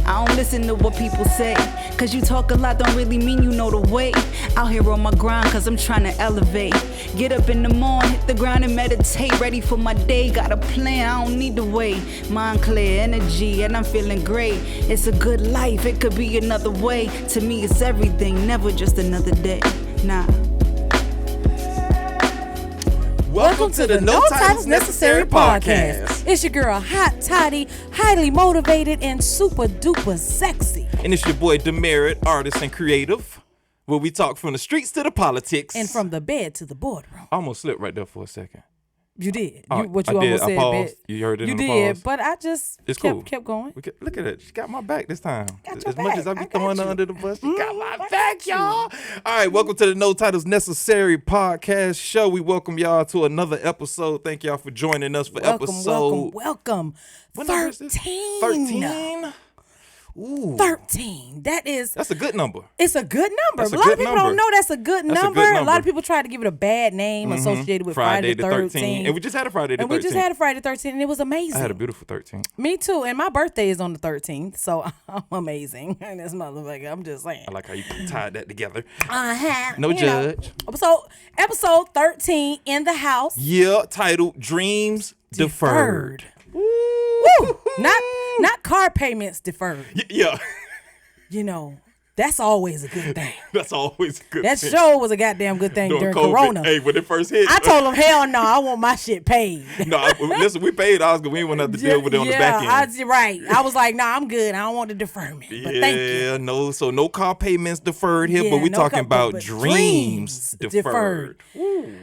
I don't listen to what people say, cause you talk a lot don't really mean you know the way. Out here on my grind cause I'm trying to elevate. Get up in the morning, hit the ground and meditate. Ready for my day, got a plan, I don't need to wait. Mind clear, energy, and I'm feeling great. It's a good life, it could be another way. To me it's everything, never just another day. Nah. Welcome to the No Titles Necessary podcast. It's your girl, Hot Toddi, highly motivated and super duper sexy. And it's your boy, Deferred, artist and creative, where we talk from the streets to the politics. And from the bed to the boardroom. I almost slipped right there for a second. You did. I almost did. said, I paused. bed. You heard it you in the did, pause. but I just kept going. Look at it. She got my back this time. Got Much as I be throwing her you. under the bus, she got my back, y'all. All right, welcome to the No Titles Necessary podcast show. We welcome y'all to another episode. Thank y'all for joining us for episode. Welcome. What number is this? 13. Ooh. 13. That's a good number. It's a good number. That's A a lot good of people number. don't know that's a good number. A lot of people try to give it a bad name associated with Friday the 13th. And we just had a Friday the 13th. And we just had a Friday the 13th, and it was amazing. I had a beautiful 13th. Me too. And my birthday is on the 13th, so I'm amazing. And this motherfucker, I'm just saying. I like how you tied that together. No judge. So, episode 13 in the house. Yeah, titled Dreams Deferred. Woo! Not car payments deferred. Yeah. You know, that's always a good thing. That's always a good That thing. sure was a goddamn good thing during COVID. Corona. Hey, when it first hit. I told them, hell no, I want my shit paid. Listen, we paid ours because we didn't want to have to deal with it on the back end. Right. I was like, nah, I'm good. I don't want the deferment. But thank you. Yeah, no car payments deferred here, Yeah, but we're no talking car- about but dreams deferred. Woo!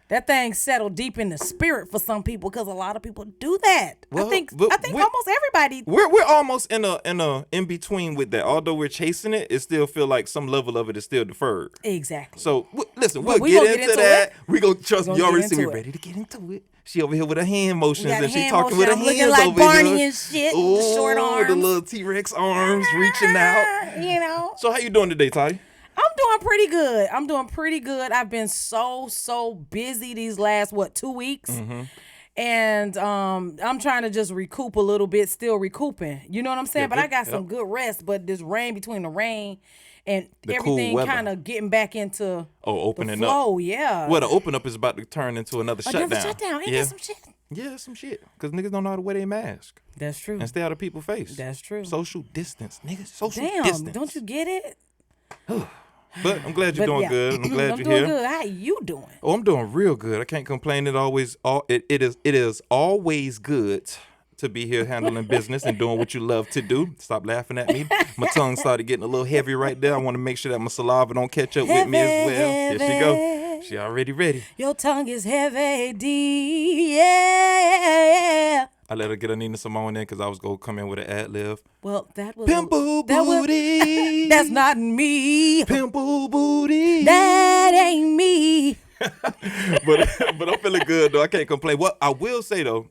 That thing settled deep in the spirit for some people because a lot of people do that. Well, I think but almost everybody. We're almost in between with that. Although we're chasing it, it still feel like some level of it is still deferred. Exactly. So listen, But we'll we get into that. We gonna trust We you gonna already get see we into it. ready to get into it. She over here with her hand motions Got and she hand talking motion. with her I'm hands looking like over Barney here. and shit. Ooh, Short arms. the little T-Rex arms reaching out. You know. So how you doing today, Toddi? I'm doing pretty good. I've been so busy these last 2 weeks. Mm-hmm. And I'm trying to just recoup a little bit, still recouping. You know what I'm saying? Yeah, but I got some good rest. But this rain between the rain and The everything cool kind of getting back into opening the flow, up. yeah. Well, the open up is about to turn into another shutdown. Another shutdown. Ain't that some shit? Yeah, some shit. Because niggas don't know how to wear their mask That's true. and stay out of people's face. That's true. Social distance, niggas. Social Damn, distance. don't you get it? But I'm glad you're But doing yeah. good. I'm glad I'm you're doing here. good. How you doing? Oh, I'm doing real good. I can't complain. It is always good to be here handling business and doing what you love to do. Stop laughing at me. My tongue started getting a little heavy right there. I want to make sure that my saliva don't catch up with me as well. Here she go. She already ready. Your tongue is heavy, D. Yeah. I let her get her Nina Simone in because I was going to come in with an ad lib. Well, that was Pimple booty. That's not me. Pimple booty. That ain't me. but I'm feeling good though. I can't complain. What I will say though,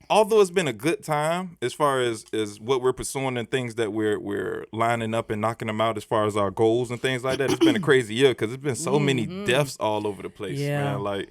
although it's been a good time as far as what we're pursuing and things that we're lining up and knocking them out as far as our goals and things like that, it's been a crazy year because it's been so many deaths all over the place, man. Like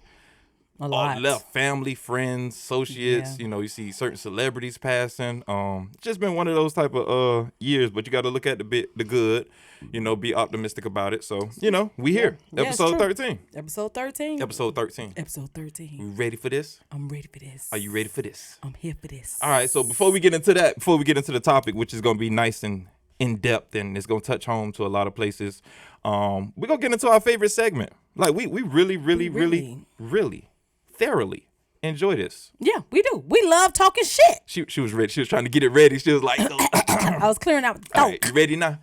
a lot. all left, family, friends, associates. Yeah. You know, you see certain celebrities passing. It's just been one of those type of years. But you got to look at the good. You know, be optimistic about it. So you know, we here. Yeah, Episode 13. Episode 13. Episode 13. Episode 13. You ready for this? I'm ready for this. Are you ready for this? I'm here for this. All right. So before we get into the topic, which is going to be nice and in depth, and it's going to touch home to a lot of places, we're going to get into our favorite segment. Like we really thoroughly enjoy this. Yeah, we do. We love talking shit. She was ready. She was trying to get it ready. She was like, I was clearing out the all throat. right, you ready now?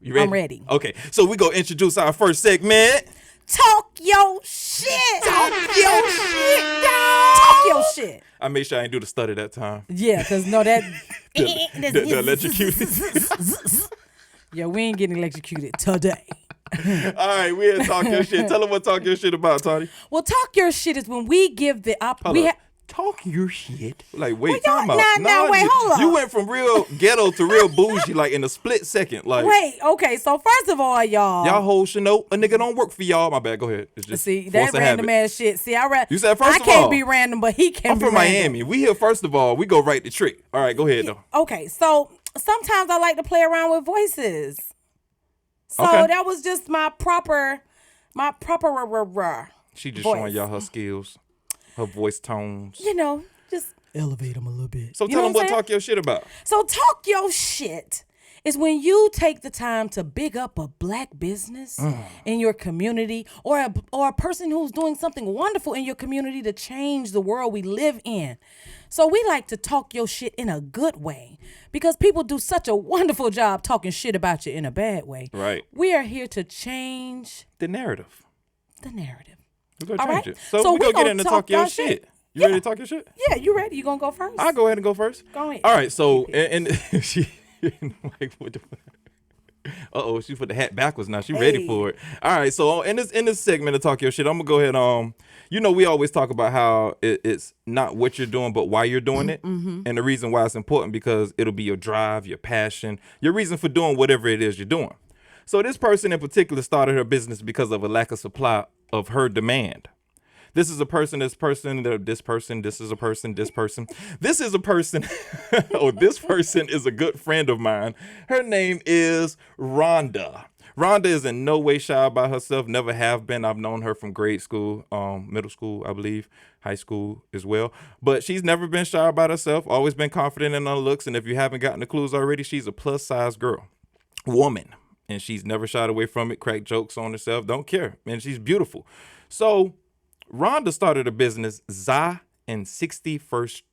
You ready? I'm ready. Okay. So we're going to introduce our first segment. Talk your shit. Talk your shit, dog. Talk your shit. I made sure I didn't do the stutter that time. Yeah, because no, that. The electrocuted. Yeah, we ain't getting electrocuted today. All right, we here talk your shit. Tell them what talk your shit about, Toddi. Well, talk your shit is when we give the talk your shit. Like, wait, well, time out. Nah, wait, hold on. You went from real ghetto to real bougie, like, in a split second. Like, wait, okay, so first of all, y'all hoes should know a nigga don't work for y'all. My bad, go ahead. It's just see, that random ass shit. See, you said first I of can't all, be random, but he can I'm be from random. Miami. We here first of all. We go right the trick. All right, go ahead, though. Okay, so sometimes I like to play around with voices. So Okay. that was just my proper She just voice. showing y'all her skills, her voice tones. Just elevate them a little bit. So You tell know them what I'm saying? talk your shit about. So talk your shit is when you take the time to big up a black business in your community or a person who's doing something wonderful in your community to change the world we live in. So we like to talk your shit in a good way because people do such a wonderful job talking shit about you in a bad way. Right. We are here to change The narrative. the narrative. We're gonna All change right. it. So, So we're we gonna get gonna into talk talk your y'all shit. shit. You ready to talk your shit? Yeah, you ready? You gonna go first? I'll go ahead and go first. Go ahead. All right, so and she like what the she put the hat backwards now. She ready Hey. for it. All right, so in this segment of Talk Your Shit, I'm gonna go ahead. We always talk about how it's not what you're doing, but why you're doing it. And the reason why it's important because it'll be your drive, your passion, your reason for doing whatever it is you're doing. So this person in particular started her business because of a lack of supply of her demand. This is a person, this person, this person, this is a person, this person. This is a person, this person is a good friend of mine. Her name is Rhonda. Rhonda is in no way shy about herself, never have been. I've known her from grade school, middle school, I believe, high school as well. But she's never been shy about herself, always been confident in her looks. And if you haven't gotten the clues already, she's a plus size woman. And she's never shied away from it, cracked jokes on herself, don't care. And she's beautiful. So Rhonda started a business, Za and 61st.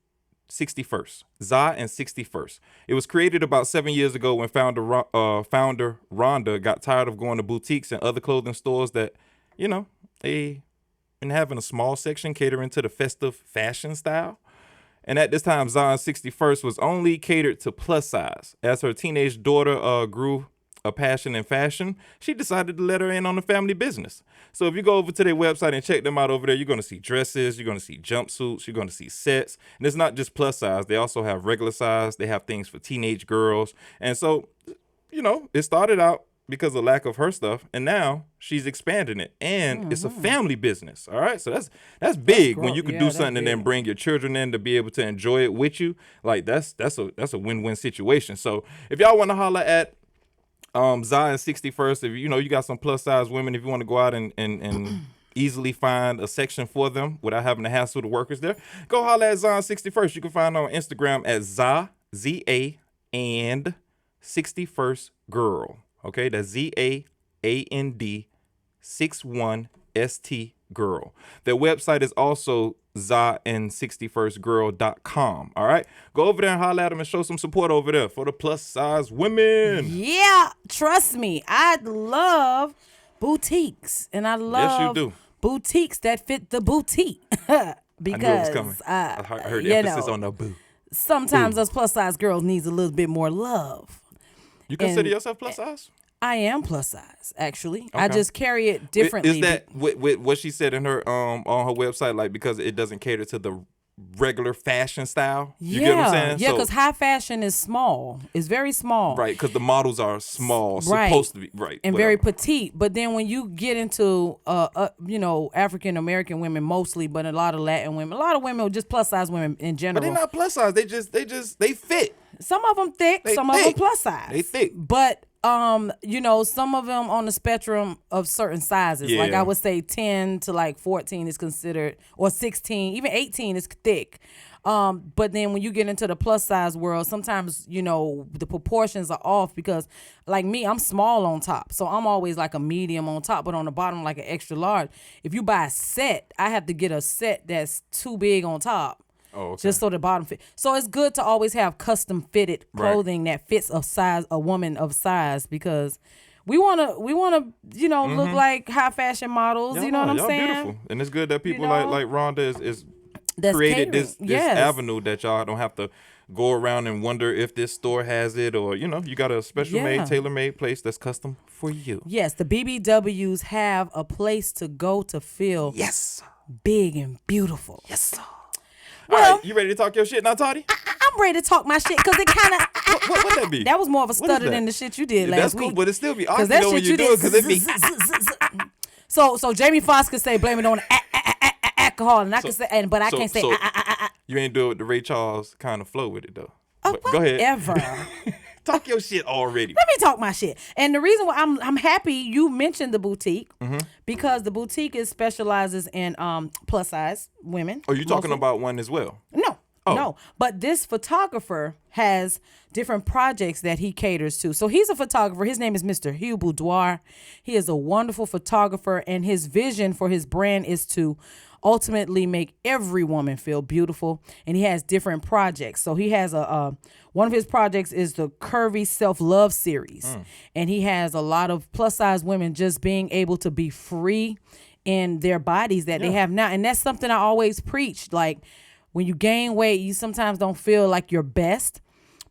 Za and 61st. It was created about 7 years ago when founder Rhonda got tired of going to boutiques and other clothing stores that, they been having a small section catering to the festive fashion style. And at this time, Za and 61st was only catered to plus size. As her teenage daughter grew a passion in fashion, she decided to let her in on the family business. So if you go over to their website and check them out over there, you're going to see dresses, you're going to see jumpsuits, you're going to see sets. And it's not just plus size. They also have regular size. They have things for teenage girls. And so, it started out because of lack of her stuff, and now she's expanding it. And it's a family business. All right. So that's big when you can do something and then bring your children in to be able to enjoy it with you. Like that's a win-win situation. So if y'all want to holler at Za and 61st, if you got some plus size women, if you want to go out and easily find a section for them without having to hassle the workers there, go holler at Za and 61st. You can find her on Instagram at Za, Z-A, and 61st Girl. Okay, that's Z-A-A-N-D 61ST Girl. Their website is also zaand61stgirl.com. All right, go over there and holler at them and show some support over there for the plus size women. Yeah, trust me, I love boutiques, and I love Yes, you do. boutiques that fit the boutique. Because I knew it was coming. I heard the emphasis on the boo. Sometimes us plus size girls needs a little bit more love. You consider And- yourself plus size? I am plus size, actually. I Okay. just carry it differently. Is that with what she said in her on her website, like because it doesn't cater to the regular fashion style? You get what I'm saying? Yeah, So- because high fashion is small. It's very small. right, because the models are small, Right. supposed to be right, And whatever. very petite. But then when you get into African American women mostly, but a lot of Latin women, a lot of women are just plus size women in general. But they're not plus size. They fit. Some of them thick, They some of them thick. plus size. They thick. But some of them on the spectrum of certain sizes. Like Yeah. I would say 10 to like 14 is considered, or 16, even 18 is thick. But then when you get into the plus size world, sometimes, the proportions are off because like me, I'm small on top. So I'm always like a medium on top, but on the bottom, like an extra large. If you buy a set, I have to get a set that's too big on top. Oh, okay. Just so the bottom fit. So it's good to always have custom fitted clothing that fits a woman of size, because we wanna look like high fashion models. You know what I'm y'all saying? Beautiful. And it's good that people You know? like Rhonda is That's created catering. this Yes. avenue that y'all don't have to go around and wonder if this store has it, or you got a special made, tailor-made place that's custom for you. Yes, the BBWs have a place to go to feel big and beautiful. Yes, sir. Well- All right, you ready to talk your shit now, Toddi? I'm ready to talk my shit because it kind of What would that be? that was more of a What is stutter that? than the shit you did Yeah, last that's cool, week. but it still be Because awesome that when shit you you do did. it, because it be. So Jamie Foxx could say blame it on alcohol, and I can say, but I can't say. You ain't do it with the Ray Charles kind of flow with it though. But go ahead. Whatever. Talk your shit already. Let me talk my shit. And the reason why I'm happy you mentioned the boutique, because the boutique specializes in plus size women. Are you talking mostly. about one as well? No. Oh. No, but this photographer has different projects that he caters to. So he's a photographer. His name is Mr. Hugh Budoir. He is a wonderful photographer, and his vision for his brand is to ultimately make every woman feel beautiful. And he has different projects. So he has one of his projects is the Curvy Self-Love series. And he has a lot of plus size women just being able to be free in their bodies that they have now. And that's something I always preach. Like, when you gain weight, you sometimes don't feel like your best,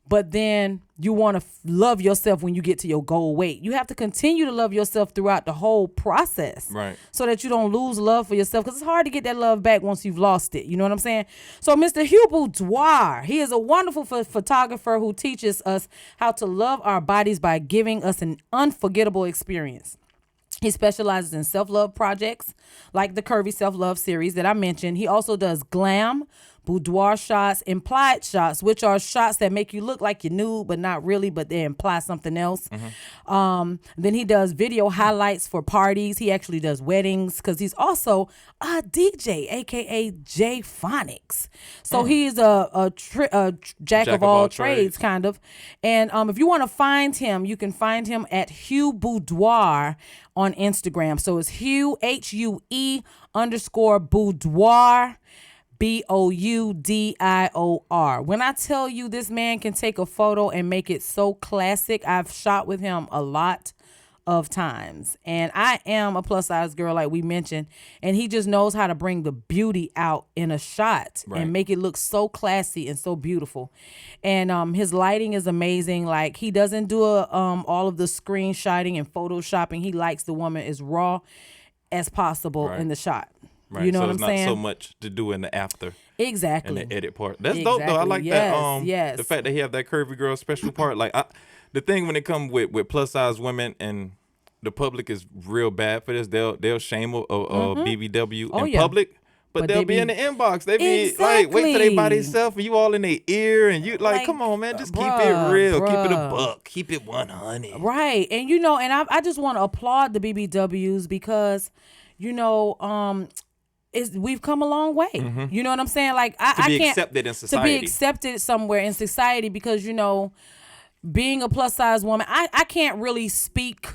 but then you want to love yourself when you get to your goal weight. You have to continue to love yourself throughout the whole process, right? So that you don't lose love for yourself, because it's hard to get that love back once you've lost it. You know what I'm saying? So Mr. Hugh Budoir, he is a wonderful photographer who teaches us how to love our bodies by giving us an unforgettable experience. He specializes in self-love projects like the Curvy Self-Love series that I mentioned. He also does glam, boudoir shots, implied shots, which are shots that make you look like you're nude, but not really, but they imply something else. Then he does video highlights for parties. He actually does weddings, because he's also a DJ, aka J Phonics. So he's a jack of all trades, kind of. And if you want to find him, you can find him at Hugh Budoir on Instagram. So it's Hugh, HUE _Boudoir. Boudior. When I tell you this man can take a photo and make it so classic, I've shot with him a lot of times. And I am a plus size girl, like we mentioned, and he just knows how to bring the beauty out in a shot and make it look so classy and so beautiful. And his lighting is amazing. Like, he doesn't do all of the screenshotting and photoshopping. He likes the woman as raw as possible in the shot. Right. You know so what I'm it's not saying? so much to do in the after. Exactly. And the edit part. That's dope though. I like that. Yes. The fact that he have that curvy girl special part. Like, the thing when it comes with plus size women, and the public is real bad for this. They'll shame a BBW in public. But they'll be in the inbox. They be like, wait till they by themselves, and you all in their ear, and you like, come on, man, just keep it real, keep it a buck, keep it 100. Right. And you know, and I just want to applaud the BBWs, because, you know, we've come a long way. You know what I'm saying? Like, I can't accepted in society. To be accepted somewhere in society, because, you know, being a plus size woman, I can't really speak.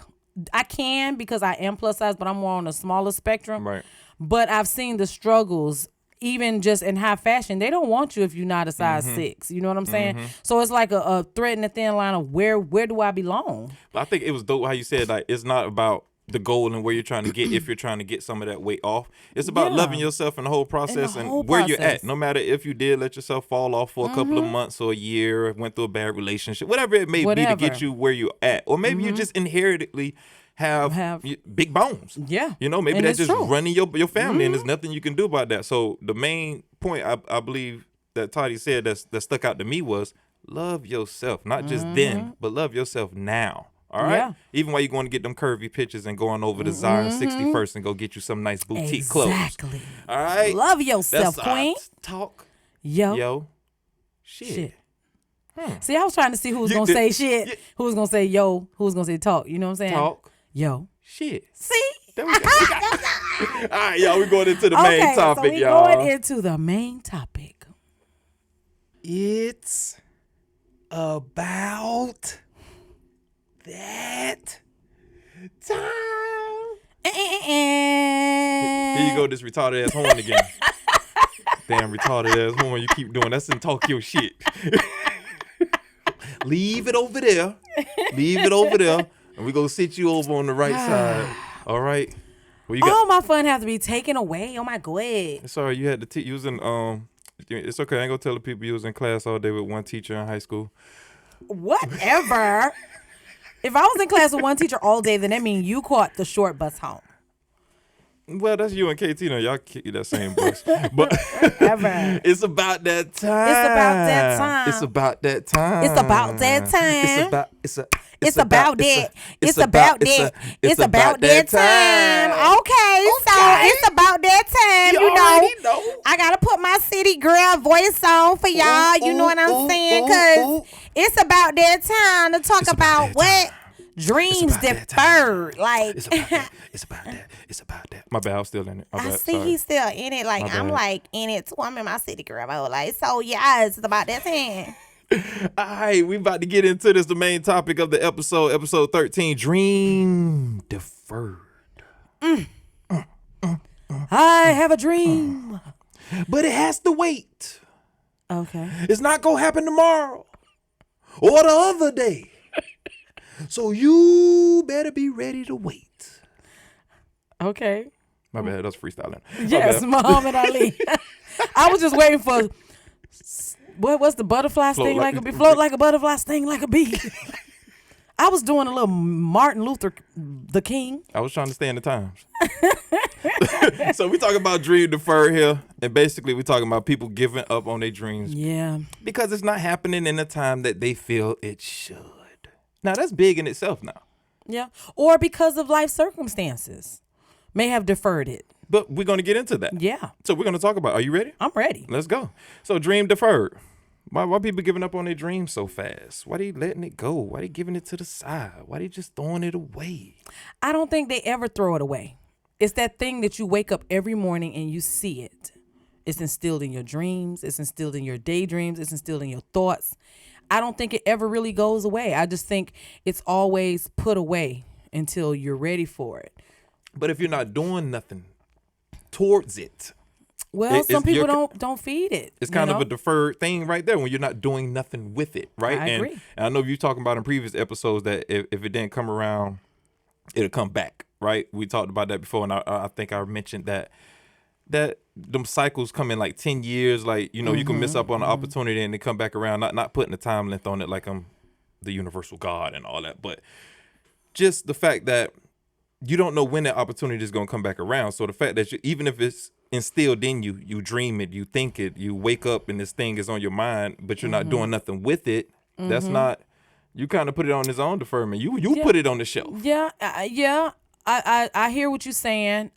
I can, because I am plus size, but I'm more on a smaller spectrum. Right. But I've seen the struggles, even just in high fashion. They don't want you if you're not a size 6. You know what I'm saying? So it's like a thread in the thin line of where do I belong? But I think it was dope how you said, like, it's not about the goal and where you're trying to get, if you're trying to get some of that weight off. It's about loving yourself in the whole process and where you're at. No matter if you did let yourself fall off for a couple of months or a year, went through a bad relationship, whatever it may be to get you where you're at. Or maybe you just inherently have big bones. Yeah. You know, maybe that's just running your family, and there's nothing you can do about that. So the main point I believe that Toddi said that stuck out to me was love yourself. Not just then, but love yourself now. All right? Yeah. Even while you're going to get them curvy pictures and going over to Zara 61st and go get you some nice boutique clothes. Exactly. All right? Love yourself, that's queen. Talk. Yo. Shit. See, I was trying to see who was going to say shit, who was going to say yo, who was going to say talk. You know what I'm saying? Talk. Yo. Shit. See? There we go. All right, y'all, we're going into the main topic, y'all. Going into the main topic. It's about that time. Here you go, this retarded ass horn again. Damn retarded ass horn you keep doing. That's in talk your shit. Leave it over there. And we gonna sit you over on the right side. All right. All my fun have to be taken away. Oh my god. Sorry, you had to you was in it's okay. I ain't gonna tell the people you was in class all day with one teacher in high school. Whatever. If I was in class with one teacher all day, then that means you caught the short bus home. Well, that's you and KT. No, y'all kick that same bus. But it's about that time. It's about that time. It's about that time. It's about that time. It's about that. It's about that time. Okay, so it's about that time. You know, I gotta put my city girl voice on for y'all. You know what I'm saying? Cause It's about that time to talk about what dreams about that deferred. Like It's about that. It's about that. It's about that. My bad. I was still in it. My I bad. see Sorry. he's still in it. Like My I'm bad. like in it too. I'm in my city girl mode. Like so, yes, it's about that time. All right, we about to get into this. The main topic of the episode 13, dream deferred. I have a dream. But it has to wait. Okay. It's not gonna happen tomorrow or the other day. So you better be ready to wait. Okay. My bad, that's freestyling. My Yes, bad. Muhammad Ali. I was just waiting for what's the butterfly Float sting like like a a bee? Float like a butterfly, sting like a bee. I was doing a little Martin Luther the King. I was trying to stay in the times. So we talking about dream deferred here, and basically we talking about people giving up on their dreams Yeah. because it's not happening in the time that they feel it should. Now that's big in itself now, Yeah. Or because of life circumstances. May have deferred it. but we're gonna get into that. Yeah. So we're gonna talk about. Are you ready? I'm ready. Let's go. So dream deferred. Why people giving up on their dreams so fast? Why they letting it go? Why they giving it to the side? Why they just throwing it away? I don't think they ever throw it away. It's that thing that you wake up every morning and you see it. It's instilled in your dreams. It's instilled in your daydreams. It's instilled in your thoughts. I don't think it ever really goes away. I just think it's always put away until you're ready for it. But if you're not doing nothing towards it, Well, some people you're- don't feed it. it's you kind know? of a deferred thing right there when you're not doing nothing with it, right? I agree. And I know you talking about in previous episodes that if it didn't come around, it'll come back, right? We talked about that before, and I think I mentioned that them cycles come in like 10 years. Like, you know, you can miss up on an opportunity and they come back around, not putting a time length on it like I'm the universal God and all that, but just the fact that you don't know when that opportunity is going to come back around. So the fact that even if it's instilled in you, you dream it, you think it, you wake up and this thing is on your mind, but you're not doing nothing with it. That's not, you kind of put it on its own deferment. You put it on the shelf. Yeah, yeah. I hear what you're saying.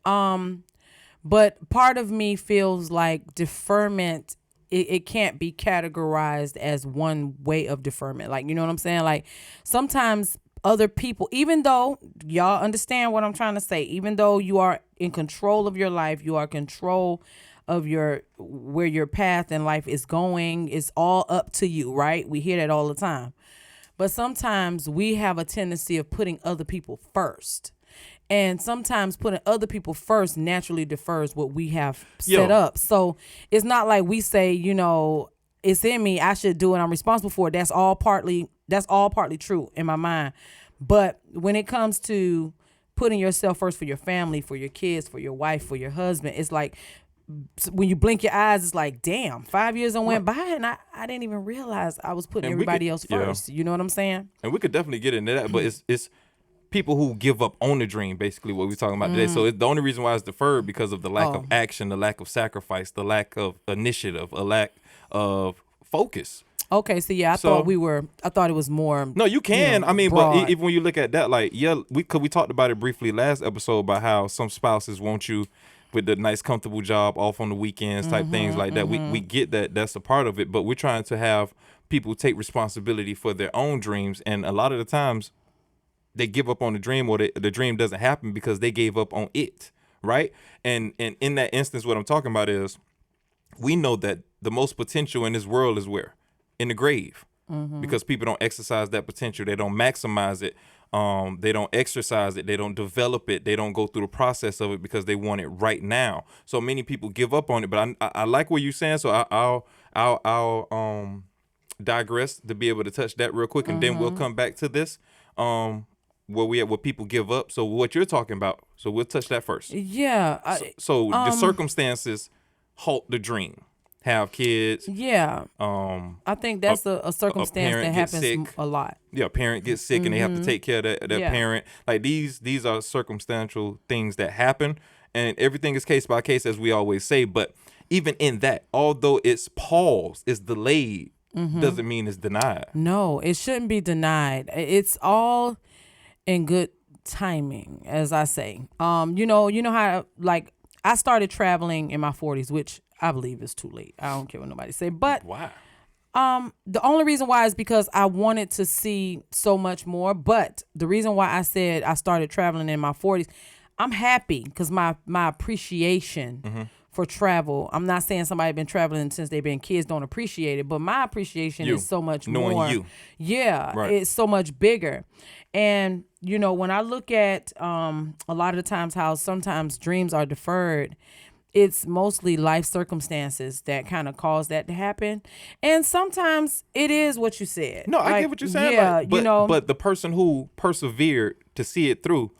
But part of me feels like deferment. It can't be categorized as one way of deferment. Like, you know what I'm saying? Like sometimes other people, even though y'all understand what I'm trying to say, even though you are in control of your life, you are in control of where your path in life is going, it's all up to you, right? We hear that all the time. But sometimes we have a tendency of putting other people first. And sometimes putting other people first naturally defers what we have set up. So it's not like we say, you know, it's in me, I should do it, I'm responsible for it. That's all partly true in my mind. But when it comes to putting yourself first for your family, for your kids, for your wife, for your husband, it's like when you blink your eyes, it's like, damn, 5 years went by and I didn't even realize I was putting everybody else first. You know what I'm saying? And we could definitely get into that, but it's people who give up on the dream, basically what we're talking about today. So it's the only reason why it's deferred because of the lack of action, the lack of sacrifice, the lack of initiative, a lack of focus. Okay, so yeah, I thought it was more. No, you can. You know, I mean, broad. but even when you look at that, like, yeah, we talked about it briefly last episode about how some spouses want you with the nice, comfortable job off on the weekends type things like that. We get that. That's a part of it, but we're trying to have people take responsibility for their own dreams, and a lot of the times they give up on the dream, or the dream doesn't happen because they gave up on it, right? And in that instance, what I'm talking about is we know that the most potential in this world is where? In the grave. Because people don't exercise that potential. They don't maximize it. They don't exercise it. They don't develop it. They don't go through the process of it because they want it right now. So many people give up on it. But I like what you're saying. So I'll digress to be able to touch that real quick, and then we'll come back to this. Where people give up. So what you're talking about. So we'll touch that first. Yeah. So the circumstances halt the dream. Have kids. Yeah. I think that's a circumstance that happens a lot. Yeah, a parent gets sick and they have to take care of that parent. Like these are circumstantial things that happen, and everything is case by case, as we always say. But even in that, although it's paused, it's delayed, doesn't mean it's denied. No, it shouldn't be denied. It's all in good timing, as I say. You know how, like, I started traveling in my 40s, which I believe is too late. I don't care what nobody say, but Wow. The only reason why is because I wanted to see so much more. But the reason why I said I started traveling in my 40s, I'm happy because my appreciation for travel. I'm not saying somebody been traveling since they've been kids don't appreciate it, but my appreciation is so much knowing more. you. Yeah, Right. it's so much bigger. And you know, when I look at a lot of the times how sometimes dreams are deferred, it's mostly life circumstances that kind of cause that to happen. And sometimes it is what you said. No, I Like, get what you're saying. Yeah, but, you know. but the person who persevered to see it through,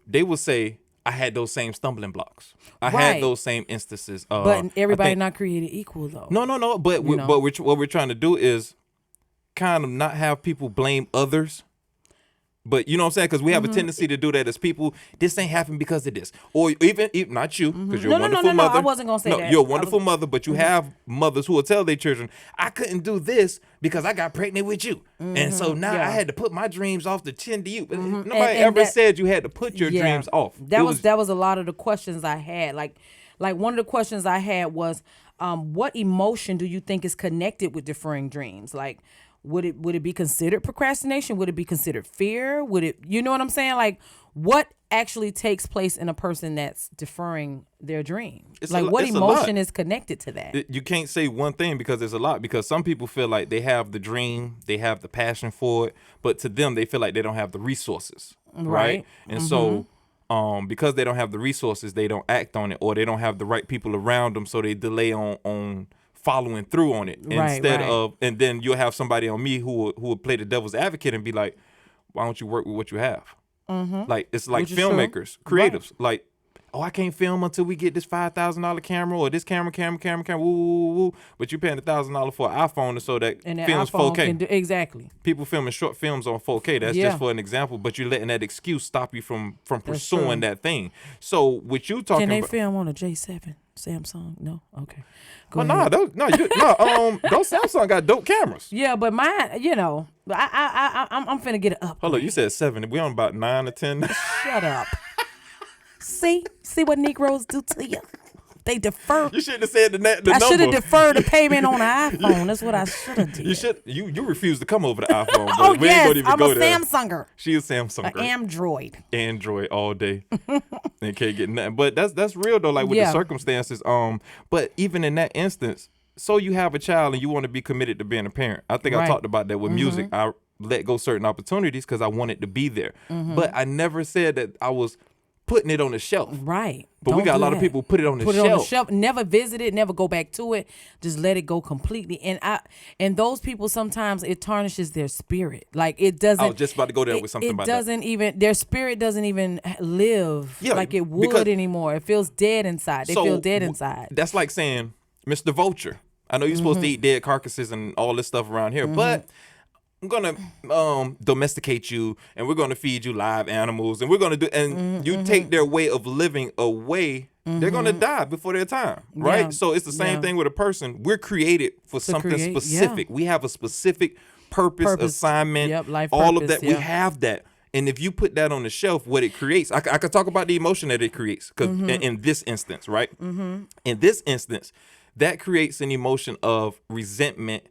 they will say, I had those same stumbling blocks. I Right. had those same instances. But everybody I think- not created equal though. No. But You know? what we're trying to do is kind of not have people blame others. But you know what I'm saying? Because we have a tendency to do that as people. This ain't happened because of this. Or even not you, because you're a wonderful mother. I wasn't going to say that. You're a wonderful mother, but you have mothers who will tell their children, I couldn't do this because I got pregnant with you. And so now I had to put my dreams off to tend to you. Nobody And ever that- said you had to put your dreams off. That was a lot of the questions I had. Like one of the questions I had was, what emotion do you think is connected with deferring dreams? Like, would it be considered procrastination? Would it be considered fear? Would it, you know what I'm saying? Like, what actually takes place in a person that's deferring their dream? What it's a emotion lot. is connected to that? You can't say one thing because there's a lot. Because some people feel like they have the dream, they have the passion for it, but to them they feel like they don't have the resources, right? And so, because they don't have the resources, they don't act on it, or they don't have the right people around them, so they delay on following through on it instead of. And then you'll have somebody on me who will play the devil's advocate and be like, "Why don't you work with what you have?" Like it's like Which is filmmakers, creatives, like. Oh, I can't film until we get this $5,000 camera or this camera. Woo. But you're paying $1,000 for an iPhone so that And that films iPhone 4K. can do, exactly. People filming short films on 4K. That's just for an example. But you're letting that excuse stop you from pursuing that thing. So what you talking Can they about? film on a J7 Samsung? No, okay. Go Well, ahead. those Samsung got dope cameras. Yeah, but mine, you know, I'm finna get it up. Hold on, you said 7. We on about 9 or 10. Shut up. See what Negroes do to you. They defer. You shouldn't have said the I number. should have deferred the payment on the iPhone. That's what I should have did. You should. You refuse to come over the iPhone. But Oh we yes, ain't gonna even I'm go a there. Samsunger, She is Samsung. an Android. Android all day and can't get nothing. But that's real though, like with the circumstances. But even in that instance, so you have a child and you want to be committed to being a parent. I think I Right. talked about that with music. I let go certain opportunities because I wanted to be there. But I never said that I was putting it on the shelf. Right. But we Don't got a do lot of that. people put it on the Put it shelf. on the shelf. Never visit it. Never go back to it. Just let it go completely. And those people sometimes it tarnishes their spirit. Like it doesn't. I was just about to go there with something it about doesn't even. Their spirit doesn't even live Yeah, like it would because- anymore. It feels dead inside. They feel dead inside. That's like saying, Mr. Vulture, I know you're supposed to eat dead carcasses and all this stuff around here, but I'm gonna domesticate you, and we're gonna feed you live animals, and we're gonna do, and you take their way of living away, they're gonna die before their time, right? Yeah. So it's the same thing with a person. We're created for something create, specific. We have a specific purpose. Assignment, Yep, life all purpose, of that. We have that. And if you put that on the shelf, what it creates, I could talk about the emotion that it creates. Because in this instance, right? In this instance, that creates an emotion of resentment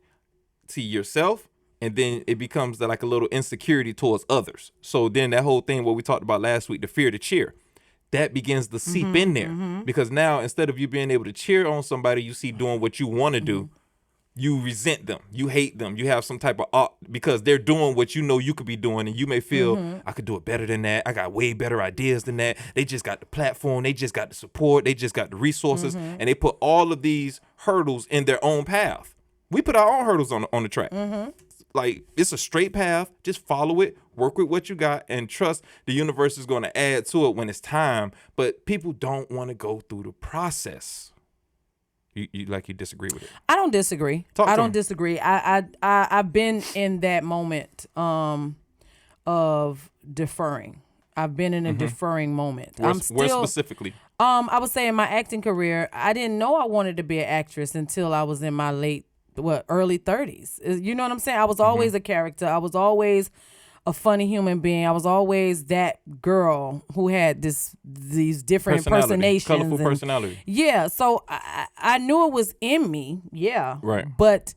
to yourself. And then it becomes like a little insecurity towards others. So then that whole thing what we talked about last week, the fear to cheer, that begins to seep in there. Because now instead of you being able to cheer on somebody you see doing what you want to do, you resent them. You hate them. You have some type of because they're doing what you know you could be doing. And you may feel, I could do it better than that. I got way better ideas than that. They just got the platform. They just got the support. They just got the resources. And they put all of these hurdles in their own path. We put our own hurdles on the track. Like it's a straight path. Just follow it, work with what you got, and trust the universe is going to add to it when it's time. But people don't want to go through the process. You disagree with it? I don't disagree. Talk I to don't me. disagree. I've been in that moment of deferring. I've been in a deferring moment. Where I'm still specifically? I would say in my acting career, I didn't know I wanted to be an actress until I was in my early 30s. You know what I'm saying? I was always a character. I was always a funny human being. I was always that girl who had these different impersonations. Colorful personality. Yeah, so I knew it was in me. Yeah. Right. But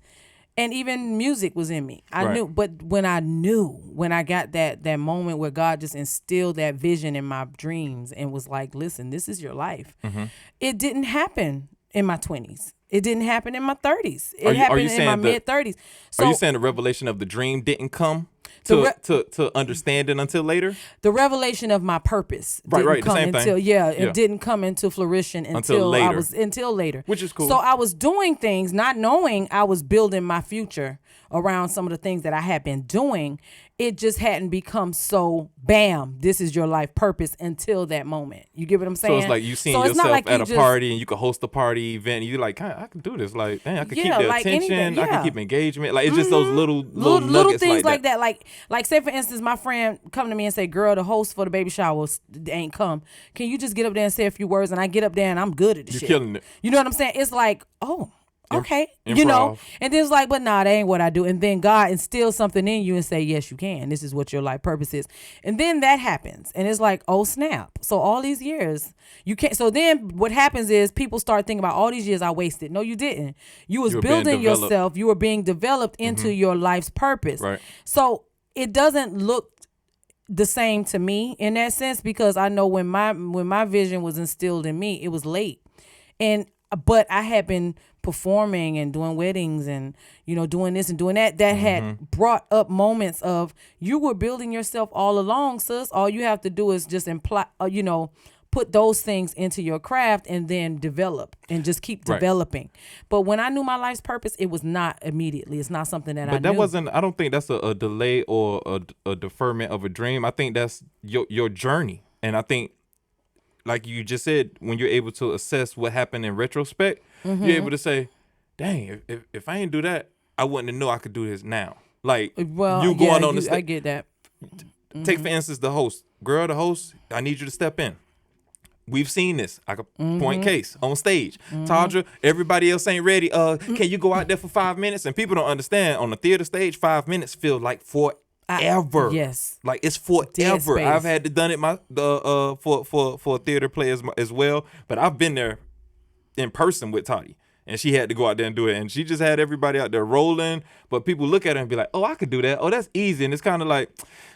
And even music was in me. I Right. knew, but when I got that moment where God just instilled that vision in my dreams and was like, listen, this is your life. Mm-hmm. It didn't happen in my 20s. It didn't happen in my 30s. It Are you happened in saying my the- mid 30s. So Are you saying the revelation of the dream didn't come The to understand it until later? the revelation of my purpose Right, didn't right, the come same thing. until Yeah. it didn't come into fruition until later. until later. Which is cool. So I was doing things not knowing I was building my future around some of the things that I had been doing. It just hadn't become so bam, this is your life purpose until that moment. You get what I'm saying? So it's like you seeing So it's not yourself like at you a just- party and you could host a party event and you're like, I can do this. Like, dang, I can keep Yeah, the like attention. anything, I can yeah. keep engagement. Like, it's just those little little nuggets things like that. Like say for instance, my friend come to me and say, "Girl, the host for the baby shower ain't come. Can you just get up there and say a few words?" And I get up there and I'm good at the You're shit. killing it. You know what I'm saying? It's like, oh, okay, you know. Improv. And then it's like, but nah, that ain't what I do. And then God instills something in you and say, yes, you can. This is what your life purpose is. And then that happens, and it's like, oh snap. So all these years you can't. So then what happens is people start thinking about all these years I wasted. No, you didn't. You was You were being building developed. yourself. You were being developed into your life's purpose. Right. So it doesn't look the same to me in that sense, because I know when my vision was instilled in me, it was late. But I had been performing and doing weddings and, doing this and doing that. That had brought up moments of you were building yourself all along, sis. All you have to do is just put those things into your craft and then develop and just keep Right. developing. But when I knew my life's purpose, it was not immediately. It's not something that I But knew. that wasn't. I don't think that's a delay or a deferment of a dream. I think that's your journey, and I think, like you just said, when you're able to assess what happened in retrospect, Mm-hmm. you're able to say, "Dang, if I ain't do that, I wouldn't have known I could do this now." Like Well, you going yeah, on the I stage. get that. Take for instance the host, girl, the host. I need you to step in. We've seen this. I could point case on stage. Tadra, everybody else ain't ready. Can you go out there for 5 minutes? And people don't understand on the theater stage, 5 minutes feel like forever. Yes. Like it's forever. space. I've had to done it for a theater play as well, but I've been there in person with Toddi, and she had to go out there and do it, and she just had everybody out there rolling. But people look at her and be like, "Oh, I could do that. Oh, that's easy." And it's kind of like,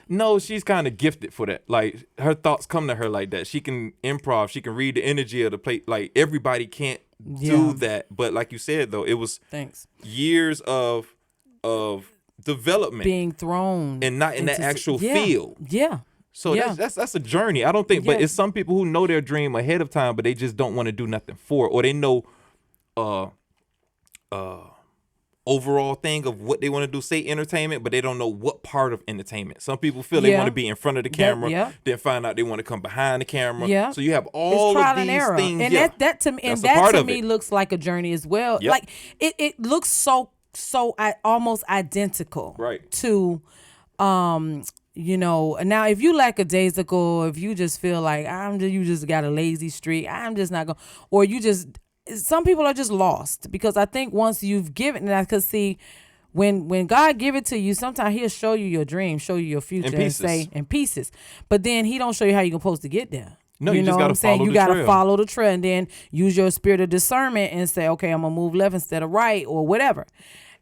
no, she's kind of gifted for that. Like her thoughts come to her like that. She can improv. She can read the energy of the play. Like everybody can't do that. But like you said though, it was Thanks. years of development Being thrown and not in that into- actual yeah. field. Yeah. So Yeah. that's a journey. I don't think, but Yeah. it's some people who know their dream ahead of time, but they just don't want to do nothing for it, or they know overall thing of what they want to do, say entertainment, but they don't know what part of entertainment. Some people feel they Yeah. want to be in front of the camera, yeah. then find out they want to come behind the camera. Yeah. So you have It's all trial of these and error. things. And yeah. that to me, That's and a that part to of me it. looks like a journey as well. Yep. Like it looks so almost identical. Right. To now if you lackadaisical, if you just feel like you just got a lazy streak, I'm just not going, or you just, some people are just lost, because I think once you've given, and I could see when God give it to you, sometimes he'll show you your dream, show you your future, and pieces. say in pieces, but then he don't show you how you're supposed to get there. No, you know just what gotta I'm saying? follow You the gotta trail. follow the trail, and then use your spirit of discernment and say, okay, I'm gonna move left instead of right, or whatever.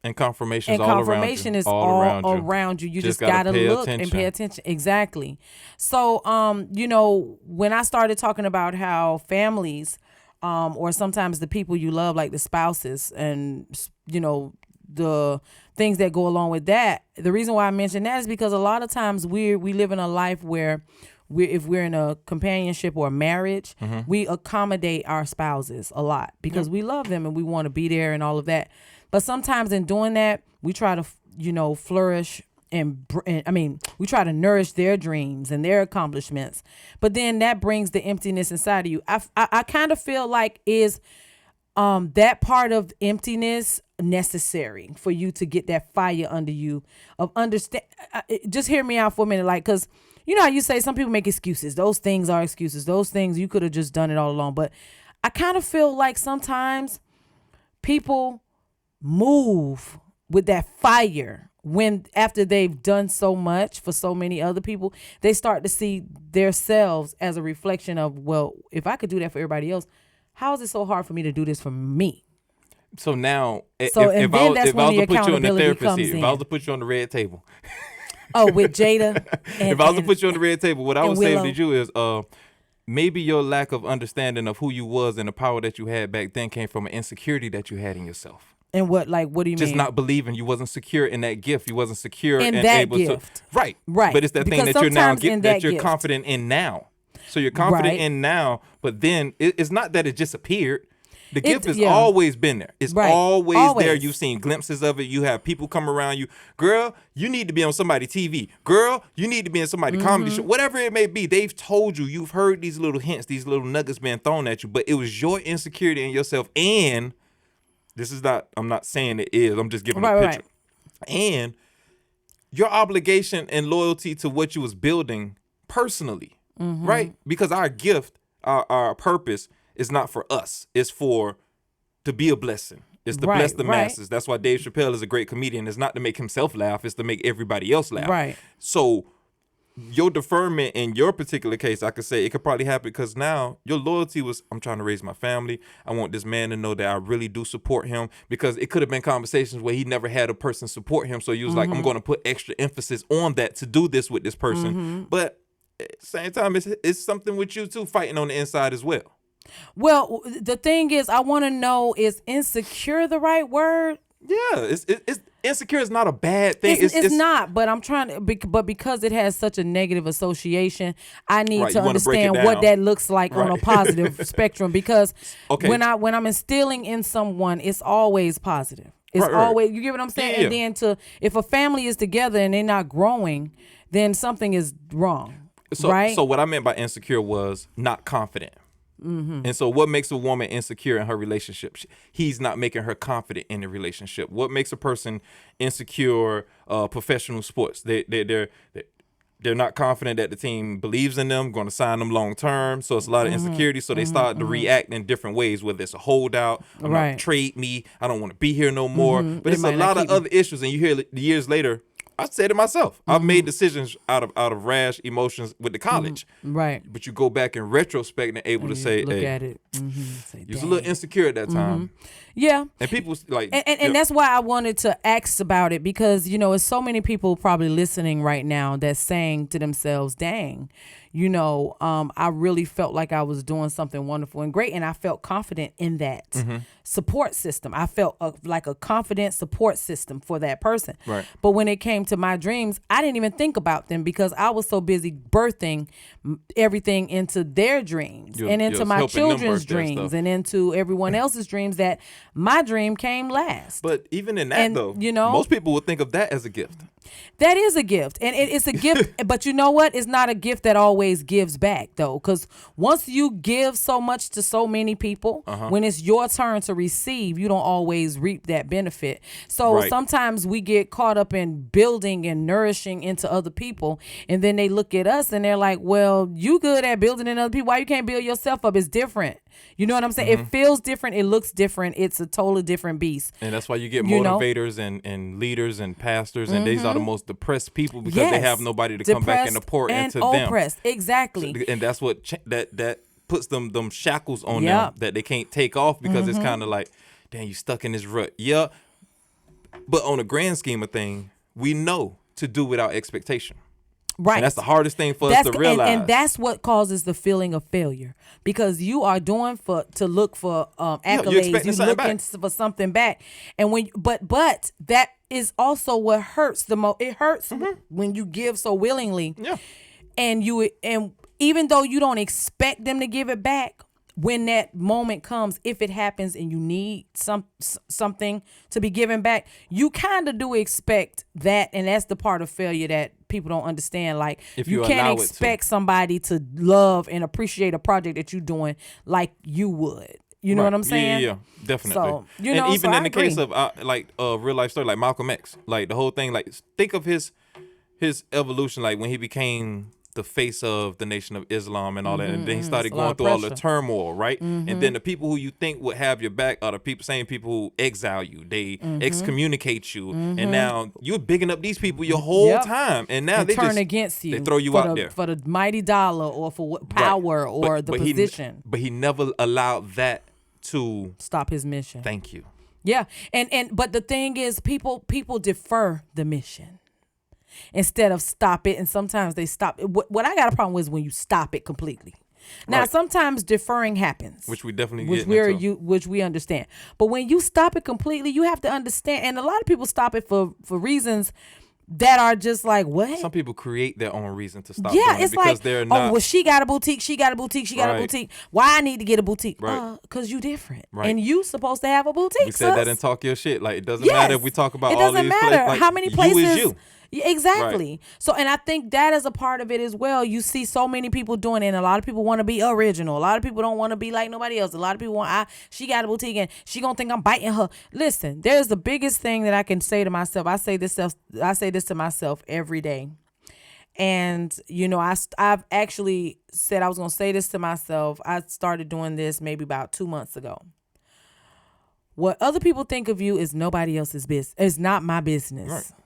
And confirmation is And all confirmation around you. is all around you. You just gotta pay look and pay attention. Exactly. So, when I started talking about how families, or sometimes the people you love, like the spouses, and the things that go along with that. The reason why I mention that is because a lot of times we live in a life where if we're in a companionship or a marriage, we accommodate our spouses a lot because we love them and we want to be there and all of that. But sometimes in doing that, we try to, flourish and we try to nourish their dreams and their accomplishments. But then that brings the emptiness inside of you. I kind of feel like is that part of emptiness necessary for you to get that fire under you of understand. Just hear me out for a minute, like, because you know how you say some people make excuses. Those things are excuses. Those things you could have just done it all along. But I kind of feel like sometimes people move with that fire when after they've done so much for so many other people, they start to see themselves as a reflection of, well, if I could do that for everybody else, how is it so hard for me to do this for me? So now, So, and then that's if when I was the to put you in the accountability therapist comes seat, if in. I was to put you on the red table, Oh, with Jada. if I was to put you on the red table, what I would say Willow. to you is, maybe your lack of understanding of who you was and the power that you had back then came from an insecurity that you had in yourself. And what do you Just mean? not believing you wasn't secure in that gift. You wasn't secure In and that able gift. to. Right. Right. But it's that thing Because that you're now sometimes in that that you're gift. confident in now. So you're confident Right. in now, but then it's not that it just appeared. The gift has yeah. always been there. It's Right. always there. Always. You've seen glimpses of it. You have people come around you. Girl, you need to be on somebody's TV. Girl, you need to be in somebody's comedy show. Whatever it may be, they've told you. You've heard these little hints, these little nuggets being thrown at you. But it was your insecurity in yourself. And this is not, I'm not saying it is. I'm just giving a Right, picture. And your obligation and loyalty to what you was building personally, right? Because our gift, our purpose is not for us. It's to be a blessing. It's to bless the masses. That's why Dave Chappelle is a great comedian. It's not to make himself laugh. It's to make everybody else laugh. Right. So your deferment in your particular case, I could say it could probably happen because now your loyalty was, I'm trying to raise my family. I want this man to know that I really do support him, because it could have been conversations where he never had a person support him. So he was like, I'm going to put extra emphasis on that to do this with this person. But at the same time, it's something with you too, fighting on the inside as well. Well, the thing is, I want to know, is insecure the right word? Yeah, it's insecure is not a bad thing. It's not, but I'm trying to, but because it has such a negative association, I need Right, to you wanna break it understand what down. that looks like on a Right. positive spectrum. Because Okay. when I'm instilling in someone, it's always positive. It's Right, right. always, you get what I'm saying? Yeah. And then if a family is together and they're not growing, then something is wrong. Right? So what I meant by insecure was not confident. And so what makes a woman insecure in her relationship? He's not making her confident in the relationship. What makes a person insecure? Professional sports. They're not confident that the team believes in them, going to sign them long term. So it's a lot of insecurity. So they start to react in different ways, whether it's a holdout, I'm not trade me, I don't want to be here no more. But They it's a might not lot of keep me. other issues. And you hear years later, I said it myself. I've made decisions out of rash emotions with the college. Right. But you go back in retrospect and able to say, Look hey, at it. Say, you was a "Dang." little insecure at that time. Yeah. And people like, And that's why I wanted to ask about it, because, it's so many people probably listening right now that's saying to themselves, dang, I really felt like I was doing something wonderful and great. And I felt confident in that support system. I felt like a confident support system for that person. Right. But when it came to my dreams, I didn't even think about them because I was so busy birthing everything into their dreams and into my helping them children's birth their dreams stuff. and into everyone else's dreams, that my dream came last. But even in that, And, though, you know- most people would think of that as a gift. That is a gift, and it's a gift. But you know what? It's not a gift that always gives back, though, because once you give so much to so many people, when it's your turn to receive, you don't always reap that benefit. So Right. sometimes we get caught up in building and nourishing into other people, and then they look at us and they're like, "Well, you good at building in other people. Why you can't build yourself up? It's different." You know what I'm saying? It feels different. It looks different. It's a totally different beast. And that's why you get You know? motivators and leaders and pastors, and these are the most depressed people because they have nobody to come back and to pour into them. Oppressed. Exactly. And that's what that puts them shackles on them that they can't take off, because it's kind of like, dang, you stuck in this rut. Yeah. But on the grand scheme of things, we know to do without expectation. Right. And that's the hardest thing for us to realize. And that's what causes the feeling of failure, because you are doing to look for accolades. expecting You something looking back. for something back, and but that is also what hurts the most. It hurts when you give so willingly. Yeah. And even though you don't expect them to give it back, when that moment comes, if it happens and you need something to be given back, you kind of do expect that, and that's the part of failure that people don't understand. Like, If you you can't allow it to. expect somebody to love and appreciate a project that you're doing like you would. You know Right. what I'm saying? Yeah, definitely. So, and even so in I the case agree. of real life story, like Malcolm X, like the whole thing, like think of his evolution, like when he became the face of the Nation of Islam and all that, and then he started It's a lot going of through all the pressure. turmoil, right? And then the people who you think would have your back are the same people who exile you, they excommunicate you, and now you're bigging up these people your whole Yep. time, and now And they turn just against you. they throw you for out the, there for the mighty dollar or for what Right. power or But- the but position. but he never allowed that to Stop his mission. thank you. Yeah. And but the thing is, people defer the mission instead of stop it. And sometimes they stop it. What I got a problem with is when you stop it completely. Now, Right. sometimes deferring happens, Which we definitely which get into. which we understand. But when you stop it completely, you have to understand. And a lot of people stop it for reasons that are just like, what? Some people create their own reason to stop Yeah, doing it it's because like, they're not. oh, well, she got a boutique, she got a boutique, she got a Right. boutique. Why I need to get a boutique? Right. Because you different. Right. And you supposed to have a boutique, we said that sus. in Talk Your Shit. Like, it doesn't Yes. matter if we talk about It all doesn't these matter places. Like, how many places. You is you. Yeah, exactly. So, and I think that is a part of it as well. You see so many people doing it, and a lot of people want to be original. A lot of people don't want to be like nobody else. A lot of people want, she got a boutique and she gonna think I'm biting her. Listen, there's the biggest thing that I can say to myself. I say this to myself every day. And, you know, I've actually said I was going to say this to myself. I started doing this maybe about 2 months ago. What other people think of you is nobody else's business. It's not my business. Right.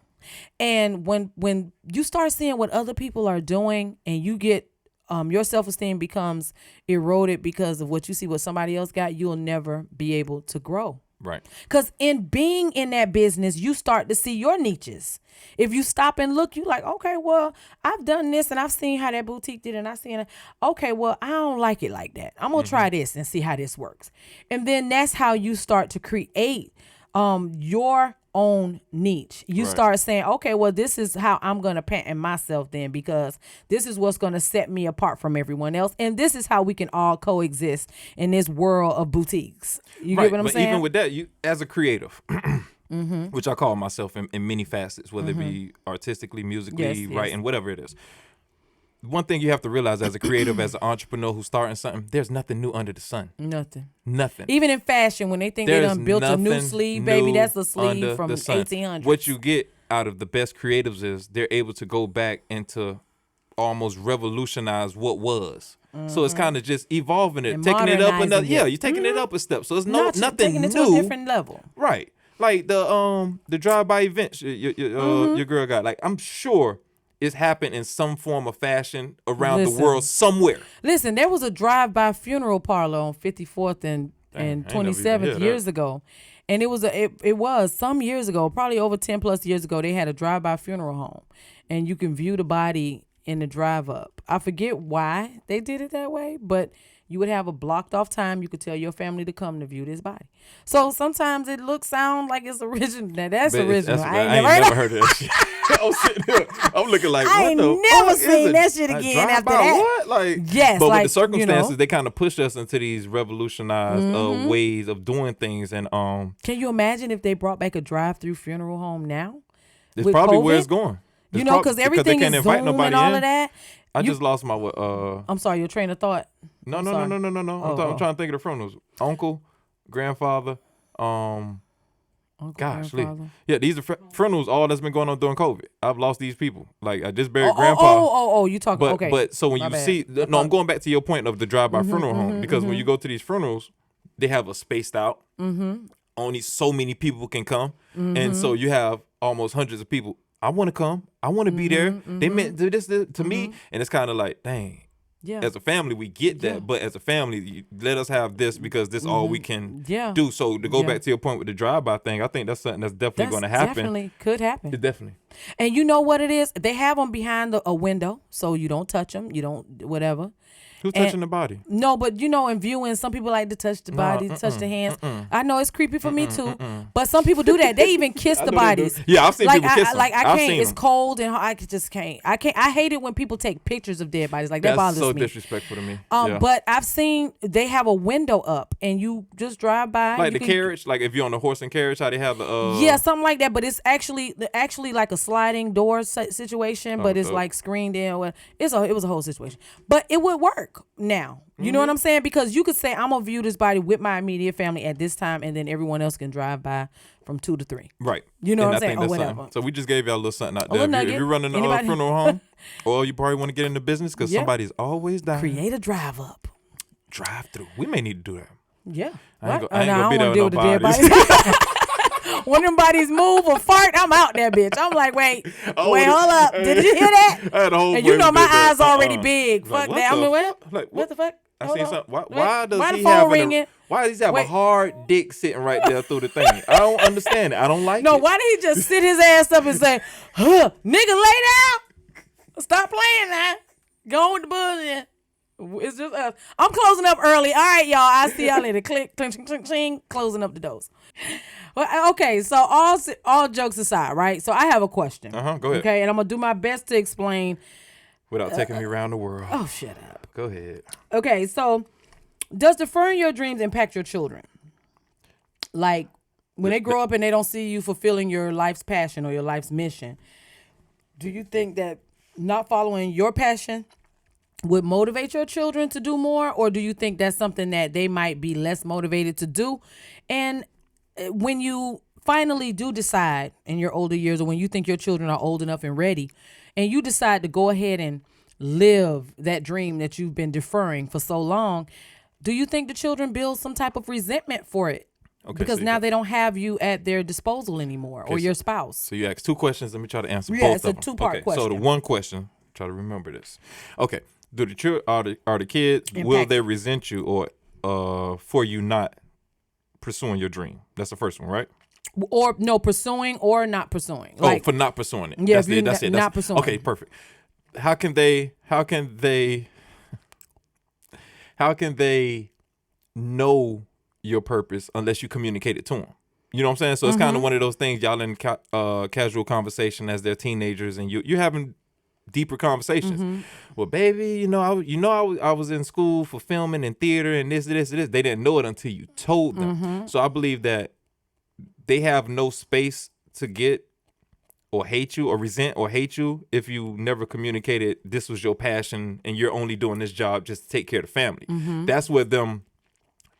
And when you start seeing what other people are doing and you get your self-esteem becomes eroded because of what you see what somebody else got, you'll never be able to grow. Right. Because in being in that business, you start to see your niches. If you stop and look, you like, okay, well, I've done this and I've seen how that boutique did and I've seen it. Okay, well, I don't like it like that. I'm going to try this and see how this works. And then that's how you start to create your own niche. You Right. start saying, okay, well, this is how I'm going to patent myself then, because this is what's going to set me apart from everyone else. And this is how we can all coexist in this world of boutiques. You Right. get what I'm but saying? even with that, you as a creative, which I call myself in many facets, whether it be artistically, musically, Yes, yes. writing, whatever it is. One thing you have to realize as a creative, as an entrepreneur who's starting something, there's nothing new under the sun. Nothing. Nothing. Even in fashion, when they think There's they done built a new nothing sleeve, baby, new that's a sleeve under from the sun. 1800s. What you get out of the best creatives is they're able to go back into almost revolutionize what was. So it's kind of just evolving it, And taking it up modernizing another. it. Yeah, you're taking it up a step. So it's Not nothing taking new. it to a different level. Right. Like the drive-by events your girl got. Like, I'm sure it's happened in some form of fashion around Listen. the world somewhere. Listen, there was a drive-by funeral parlor on 54th and Dang, I ain't never even 27th heard years that. ago. And it was some years ago, probably over 10 plus years ago, they had a drive-by funeral home. And you can view the body in the drive up. I forget why they did it that way, but you would have a blocked off time. You could tell your family to come to view this body. So sometimes it sound like it's original. Now that's But original. that's- I ain't never never heard of that shit. I'm sitting here, I'm looking like, I what ain't the never fuck is seen it? that shit A again after drive-by that. What? Like, Yes, but like, with the circumstances, you know. they kind of pushed us into these revolutionized ways of doing things, and Can you imagine if they brought back a drive-through funeral home now? it's With probably where COVID? it's going. You It's know, prob- because they everything can't is invite Zoom nobody and all in. of that. I You- just lost my I'm sorry, your train of thought. No. I'm sorry. I'm trying to think of the funerals. Uncle, grandfather, Uncle, gosh, Lee. grandfather. Yeah, these are funerals. All that's been going on during COVID. I've lost these people. Like, I just buried Oh, grandpa. you talking? But Okay. but so when My you bad. see, no, I'm going back to your point of the drive-by funeral home, because when you go to these funerals, they have a spaced out. Only so many people can come, and so you have almost hundreds of people. I want to come. I want to be there. They meant to this to me, and it's kind of like, dang. Yeah. As a family, we get that, Yeah. but as a family, you let us have this because this all we can Yeah. do. So to go Yeah. back to your point with the drive-by thing, I think that's something that's definitely going to happen. Definitely could happen. It definitely. And you know what it is? They have them behind a window, so you don't touch them. You don't whatever. Who's And- touching the body? No, but you know, in viewing, some people like to touch the body, touch the hands. I know it's creepy for me too, but some people do that. They even kiss the know they do. bodies. Yeah, I've seen like, people kiss them. Like I I've can't. seen It's them. cold and I just can't. I can't. I hate it when people take pictures of dead bodies. Like that That's bothers so me. disrespectful to me. Yeah. But I've seen they have a window up and you just drive by. Like you the can- carriage, like if you're on the horse and carriage, how they have the Yeah, something like that. But it's actually like a sliding door situation, but it's dope. like screened in. It was a whole situation, but it would work now. You know what I'm saying? Because you could say I'm gonna view this body with my immediate family at this time, and then everyone else can drive by from 2 to 3. Right. You know And what I'm I think saying? Or that's whatever. something. So we just gave y'all a little something out A there. little If you're nugget. running a Anybody- funeral home, or you probably want to get into business because Yeah. somebody's always dying. Create a drive up. Drive through. We may need to do that. Yeah. I ain't What? gonna Nah, be I don't there want with to deal no with the dead bodies. When them bodies move or fart, I'm out that bitch. I'm like, wait, Oh, hold up. Did you hear that? I had a whole And you bunch know of my did that. eyes already big. Like, Fuck what that. I'm the like, what? fuck? Like, What the fuck? I Hold seen on. something. Why Wait, does why he the phone have ringing? Why does he have Wait. a hard dick sitting right there through the thing? I don't understand it. I don't like No, it. why did he just sit his ass up and say, huh, nigga, lay down. Stop playing now. Go on with the bullshit. It's just us. I'm closing up early. All right, y'all. I'll see y'all later. Click, clink, clink, clink, clink, closing up the doors. Well, okay, so all jokes aside, right? So I have a question. Go ahead. Okay, and I'm going to do my best to explain. Without taking me around the world. Oh, shut up. Go ahead. Okay, so does deferring your dreams impact your children? Like when they grow up and they don't see you fulfilling your life's passion or your life's mission, do you think that not following your passion would motivate your children to do more, or do you think that's something that they might be less motivated to do? And when you finally do decide in your older years, or when you think your children are old enough and ready, and you decide to go ahead and live that dream that you've been deferring for so long, do you think the children build some type of resentment for it? Okay, because so now they don't have you at their disposal anymore, or your spouse. So you asked 2 questions. Let me try to answer both it's of a them. two-part question. So the one question, try to remember this. Okay, do the are the kids, will they resent you or for you not pursuing your dream? That's the first one, right? Or no, pursuing or not pursuing. Like, for not pursuing it. Yeah, that's it. Not pursuing. Okay, perfect. How can they know your purpose unless you communicate it to them? You know what I'm saying? So it's kind of one of those things, y'all in casual conversation as they're teenagers, and you're having deeper conversations. Well, baby, I was in school for filming and theater and this. They didn't know it until you told them. So I believe that they have no space to get or hate you or resent or hate you if you never communicated this was your passion and you're only doing this job just to take care of the family. That's where them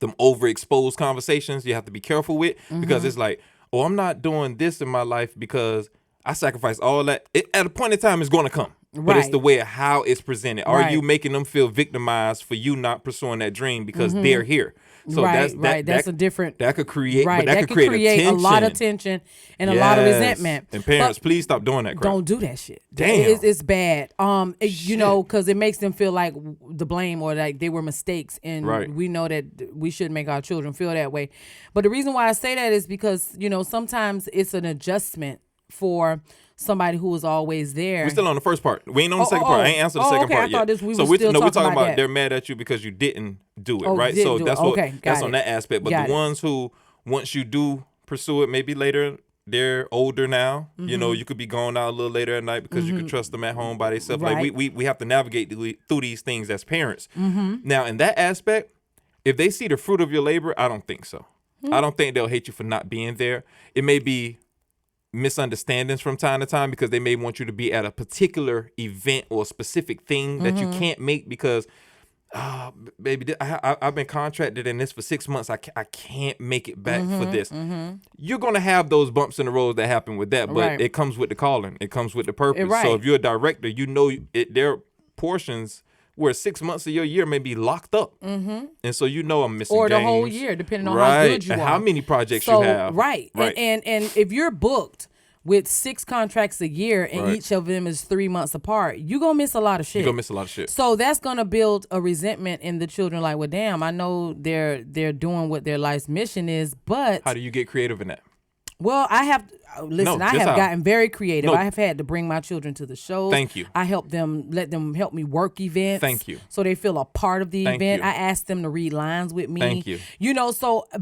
overexposed conversations you have to be careful with, because it's like, oh, I'm not doing this in my life because I sacrificed all that. At a point in time, it's going to come. But it's the way of how it's presented. Are you making them feel victimized for you not pursuing that dream because they're here? So that's a different. That could create. But that could create a lot of tension and a lot of resentment. And parents, please stop doing that crap. Don't do that shit. Damn, it's bad. Because it makes them feel like the blame or like they were mistakes, and we know that we shouldn't make our children feel that way. But the reason why I say that is because sometimes it's an adjustment for somebody who was always there. We're still on the first part. We ain't on the second part. I ain't answered the second part yet. We we're talking about they're mad at you because you didn't do it, right? So that's that's on that aspect. But the ones who, once you do pursue it, maybe later, they're older now. You could be going out a little later at night because you could trust them at home by themselves. Like we have to navigate through these things as parents. Now, in that aspect, if they see the fruit of your labor, I don't think so. I don't think they'll hate you for not being there. It may be misunderstandings from time to time because they may want you to be at a particular event or a specific thing that you can't make because, baby, I've been contracted in this for 6 months. I can't make it back for this. You're going to have those bumps in the road that happen with that, but it comes with the calling. It comes with the purpose. So if you're a director, there are portions where 6 months of your year may be locked up. And so I'm missing or the games. whole year, depending on how good you are. How many projects you have. Right. And if you're booked with 6 contracts a year and each of them is 3 months apart, you're going to miss a lot of shit. You're going to miss a lot of shit. So that's going to build a resentment in the children like, well, damn, I know they're doing what their life's mission is, but... How do you get creative in that? Well, I have gotten very creative. I have had to bring my children to the shows. Thank you. I let them help me work events. Thank you. So they feel a part of the event. You. I ask them to read lines with me. Thank you.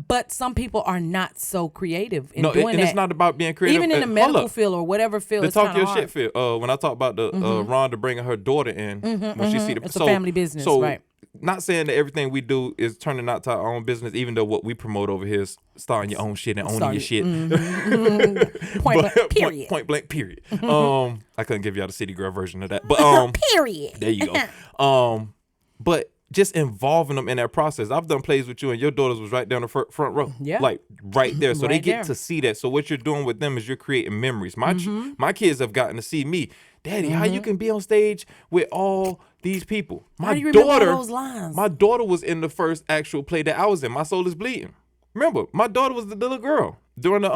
But some people are not so creative in doing and that. it's not about being creative. Even in the medical field or whatever field. The talk your shit field. When I talk about the Rhonda bringing her daughter in, when she see the... It's a family business, right? Not saying that everything we do is turning out to our own business, even though what we promote over here is starting your own shit and owning your shit. Point blank, period. I couldn't give y'all the city girl version of that, but period. There you go. But just involving them in that process. I've done plays with you, and your daughters was right down the front row, like right there. So they get to see that. So what you're doing with them is you're creating memories. My kids have gotten to see me. Daddy, how you can be on stage with all these people? How do you remember those lines? My daughter was in the first actual play that I was in. My Soul is Bleeding. Remember, my daughter was the little girl during the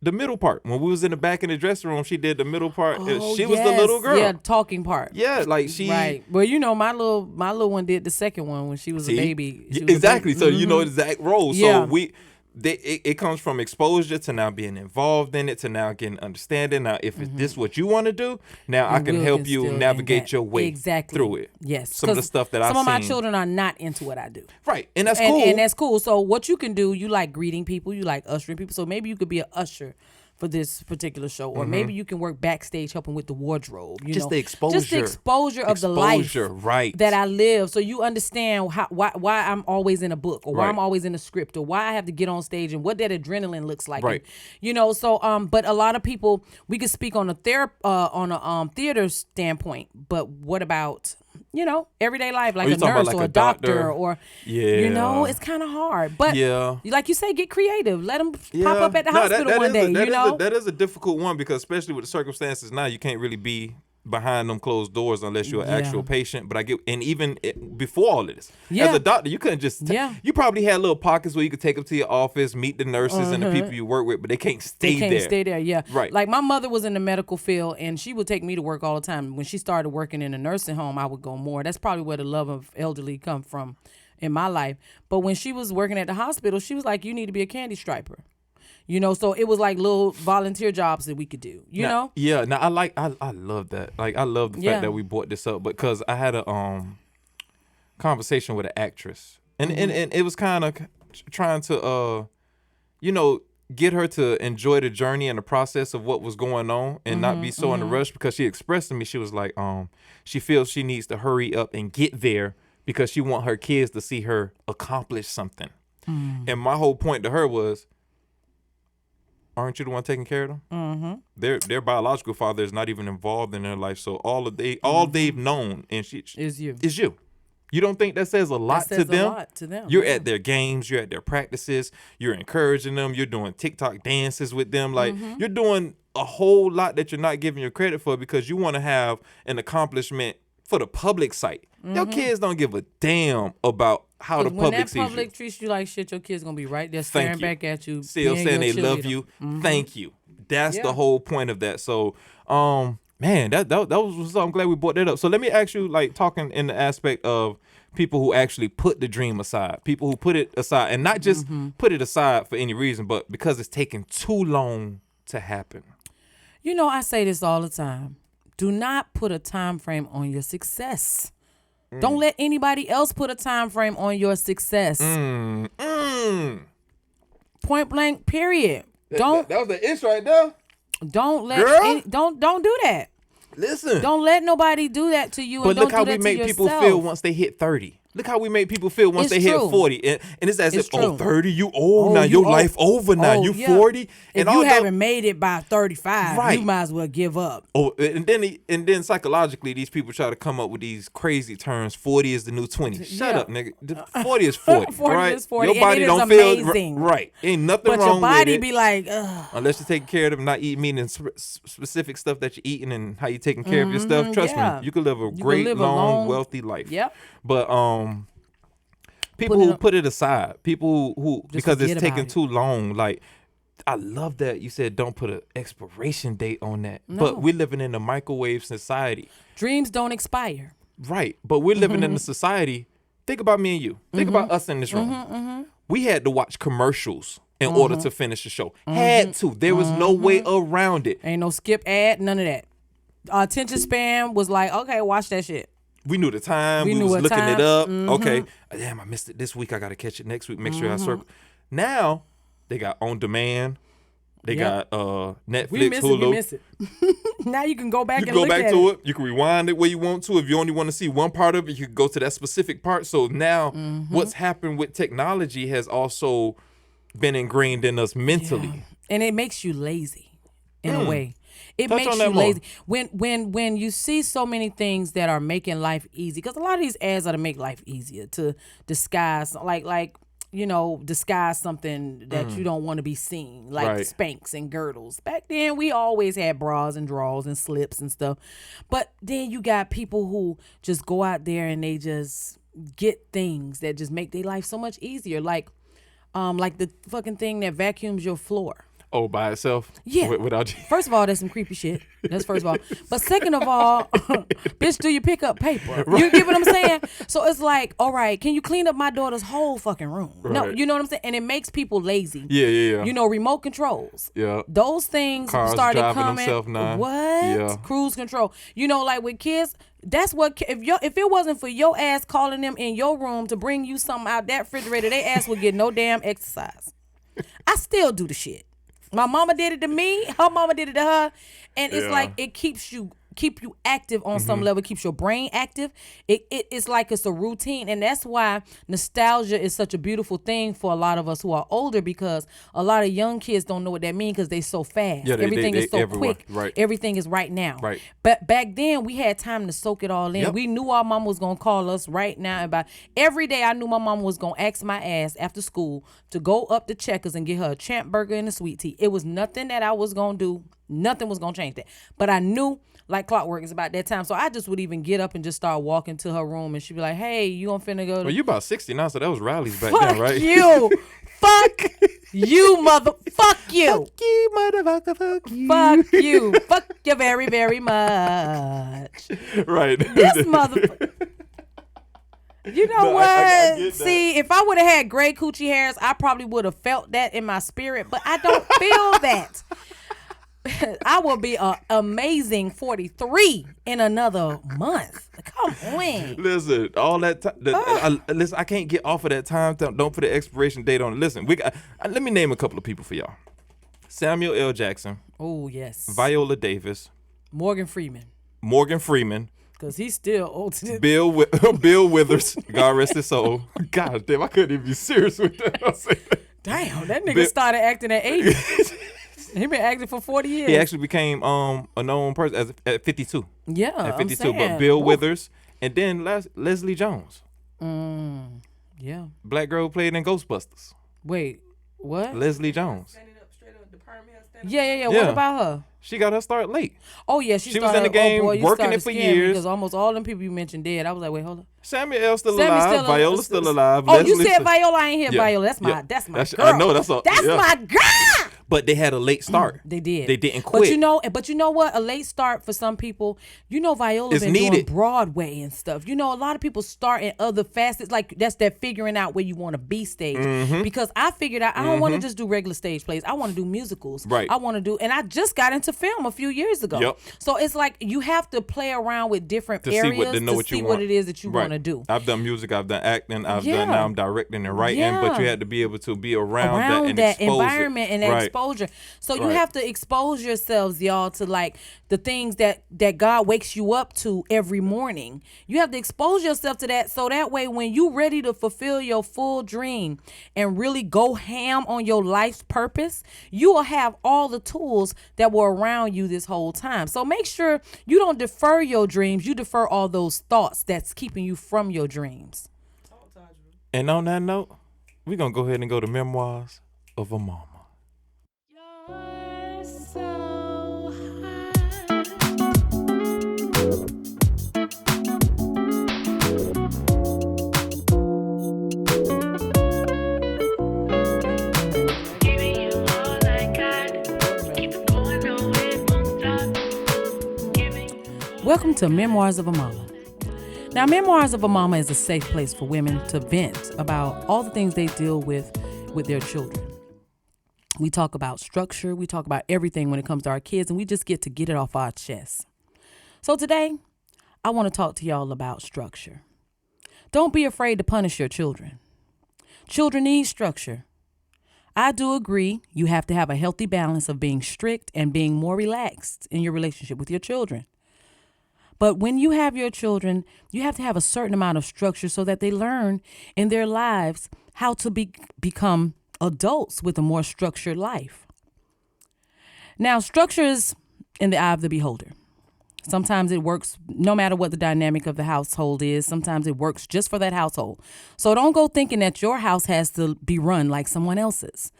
the middle part. When we was in the back in the dressing room, she did the middle part. Oh, She was the little girl. Yeah, talking part. Yeah, like she. Right. Well, you know, my little one did the second one when she was a baby. She was Exactly. a baby. So you know the exact role. Yeah. So it comes from exposure to now being involved in it to now getting understanding. Now, if it's this what you want to do, now I can help you navigate your way through it. Yes. Some of the stuff that I've seen. Some of my children are not into what I do. Right. And that's cool. And that's cool. So what you can do, you like greeting people, you like ushering people. So maybe you could be an usher for this particular show, or maybe you can work backstage helping with the wardrobe. You know, the exposure, just the exposure of the life right. that I live, so you understand why I'm always in a book, or why I'm always in a script, or why I have to get on stage, and what that adrenaline looks like. Right. And, you know, so but a lot of people, we could speak on a theater standpoint, but what about, you know, everyday life, like a nurse or a doctor, or you know, it's kind of hard. But like you say, get creative. Let them pop up at the hospital one day. You know, that is a difficult one, because especially with the circumstances now, you can't really be behind them closed doors unless you're an actual patient. But I get, and even before all of this, as a doctor, you couldn't just you probably had little pockets where you could take them to your office, meet the nurses and the people you work with, but they can't stay there. They can't stay there, yeah. Right. Like my mother was in the medical field, and she would take me to work all the time. When she started working in a nursing home, I would go more. That's probably where the love of elderly come from in my life. But when she was working at the hospital, she was like, you need to be a candy striper. You know, so it was like little volunteer jobs that we could do, you know? Yeah. Now I love that. Like, I love the fact that we brought this up, because I had a conversation with an actress, and it was kind of trying to you know, get her to enjoy the journey and the process of what was going on, and not be so in a rush, because she expressed to me, she was like, she feels she needs to hurry up and get there because she want her kids to see her accomplish something. And my whole point to her was, aren't you the one taking care of them? Their biological father is not even involved in their life, so all they've known is you. You don't think that says a lot to them? A lot to them. You're at their games, you're at their practices, you're encouraging them, you're doing TikTok dances with them, like you're doing a whole lot that you're not giving your credit for, because you want to have an accomplishment for the public sight. Your kids don't give a damn about how the public sees you. When that public treats you like shit, your kids gonna be right there staring back at you. Still saying they love you. Thank you. That's the whole point of that. So, man, that was. I'm glad we brought that up. So let me ask you, like, talking in the aspect of people who actually put the dream aside, people who put it aside, and not just put it aside for any reason, but because it's taking too long to happen. You know, I say this all the time. Do not put a time frame on your success. Don't let anybody else put a time frame on your success. Point blank, period. That was the itch right there. Don't let don't do that. Listen. Don't let nobody do that to you. But and look don't how do we that make to people yourself. feel once they hit 30. Look how we make people feel once they hit 40. And it's as if, 30, you old now. Your life over now. You 40. If you haven't made it by 35, you might as well give up. Oh, and then psychologically, these people try to come up with these crazy terms. 40 is the new 20. Shut up, nigga. 40 is 40. 40 right? is 40. Your body and it don't is feel amazing. right. Ain't nothing but wrong your body with it. be like, ugh. Unless you're taking care of them, not eating specific stuff that you're eating and how you're taking care of your stuff. Trust me, you can live a great, long, wealthy life. Yep. But people who put it aside, people who because it's taking too long. Like, I love that you said don't put an expiration date on that. No. But we're living in a microwave society. Dreams don't expire. Right. But we're living in a society. Think about me and you. Think about us in this room. We had to watch commercials in order to finish the show. Had to. There was no way around it. Ain't no skip ad, none of that. Attention span was like, okay, watch that shit. We knew the time. We was looking it up. Okay. Damn, I missed it this week. I got to catch it next week. Make sure I circle. Now, they got on demand. They got Netflix, Hulu. We miss it. Now you can go back and look at it. You can go back to it. You can rewind it where you want to. If you only want to see one part of it, you can go to that specific part. So now what's happened with technology has also been ingrained in us mentally. Yeah. And it makes you lazy in a way. It makes you lazy. When you see so many things that are making life easy, because a lot of these ads are to make life easier, to disguise, disguise something that you don't want to be seen, like Spanx and girdles. Back then, we always had bras and drawers and slips and stuff. But then you got people who just go out there and they just get things that just make their life so much easier, like the fucking thing that vacuums your floor. Oh, by itself? Yeah. Without you? First of all, that's some creepy shit. That's first of all. But second of all, bitch, do you pick up paper? You get what I'm saying? So it's like, all right, can you clean up my daughter's whole fucking room? No, Right. you know what I'm saying? And it makes people lazy. Yeah. You know, remote controls. Yeah. Those things Cars started driving coming. themselves now. What? Yeah. Cruise control. You know, like with kids, that's what if it wasn't for your ass calling them in your room to bring you something out that refrigerator, they ass would get no damn exercise. I still do the shit. My mama did it to me. Her mama did it to her. And it's like it keep you active on some level, keeps your brain active. It's like it's a routine. And that's why nostalgia is such a beautiful thing for a lot of us who are older, because a lot of young kids don't know what that means because they so fast. Yeah, everything is so everywhere. quick. Right. Everything is right now. Right. But back then we had time to soak it all in. Yep. We knew our mama was gonna call us right now. About every day I knew my mama was gonna ask my ass after school to go up to Checkers and get her a champ burger and a sweet tea. It was nothing that I was gonna do. Nothing was gonna change that. But I knew like clockwork is about that time. So I just would even get up and just start walking to her room, and she'd be like, hey, you gonna finna go to... Well, you about 60 now, so that was Riley's back Fuck then, right? you. Fuck you, mother... Fuck you. Fuck you, motherfucker, fuck you. Fuck you. Fuck you very, very much. Right. This motherfucker. You know No, what? I get that. See, if I would have had gray coochie hairs, I probably would have felt that in my spirit, but I don't feel that. I will be an amazing 43 in another month. Come on. Listen, all that time. Listen, I can't get off of that time. Don't put the expiration date on it. Listen, let me name a couple of people for y'all. Samuel L. Jackson, Oh, yes. Viola Davis, Morgan Freeman. Morgan Freeman, Because he's still old. Bill Withers, God rest his soul. God damn, I couldn't even be serious with that. I said that. Damn, that nigga Bill- started acting at 80. He been acting for 40 years. He actually became a known person at 52. Yeah, At 52, I'm saying. but Bill Oof. Withers, and then Leslie Jones. Yeah. Black girl played in Ghostbusters. Wait, what? Leslie Jones. Yeah. What Yeah. about her? She got her start late. Oh, yeah, she She was started, in the game, oh boy, you working started it for scaring me, years. because almost all them people you mentioned dead. I was like, wait, hold on. Samuel L. still Sammy's alive. Viola's still alive. Oh, you Leslie said still- Viola. I ain't hear Yeah. Viola. That's my Yeah. girl. I know, that's all. That's yeah. my girl. But they had a late start. They did. They didn't quit. But you know what? A late start for some people. You know, Viola It's been doing needed. Broadway and stuff. You know, a lot of people start in other facets. Like that's that figuring out where you want to be stage. Mm-hmm. Because I figured out I don't want to just do regular stage plays. I want to do musicals. Right. I want to do, and I just got into film a few years ago. Yep. So it's like you have to play around with different to areas see what, to know to what see you what want. it is that you Right. want to do. I've done music. I've done acting. I've Yeah. done. Now I'm directing and writing. But you Yeah. had to be able to be around that and expose environment it. and that Right. exposure. So you Right. have to expose yourselves, y'all, to like the things that God wakes you up to every morning. You have to expose yourself to that, so that way when you ready to fulfill your full dream and really go ham on your life's purpose, you will have all the tools that were around you this whole time. So make sure you don't defer your dreams. You defer all those thoughts that's keeping you from your dreams. And on that note, we're gonna go ahead and go to Memoirs of a Mama. You're so giving you all I got. Keep it going, no, it won't stop. Giving you Welcome to Memoirs of a Mama. Now, Memoirs of a Mama is a safe place for women to vent about all the things they deal with their children. We talk about structure, we talk about everything when it comes to our kids, and we just get to get it off our chests. So today, I want to talk to y'all about structure. Don't be afraid to punish your children. Children need structure. I do agree you have to have a healthy balance of being strict and being more relaxed in your relationship with your children. But when you have your children, you have to have a certain amount of structure so that they learn in their lives how to become adults with a more structured life. Now, structure is in the eye of the beholder. Sometimes it works no matter what the dynamic of the household is. Sometimes it works just for that household. So don't go thinking that your house has to be run like someone else's.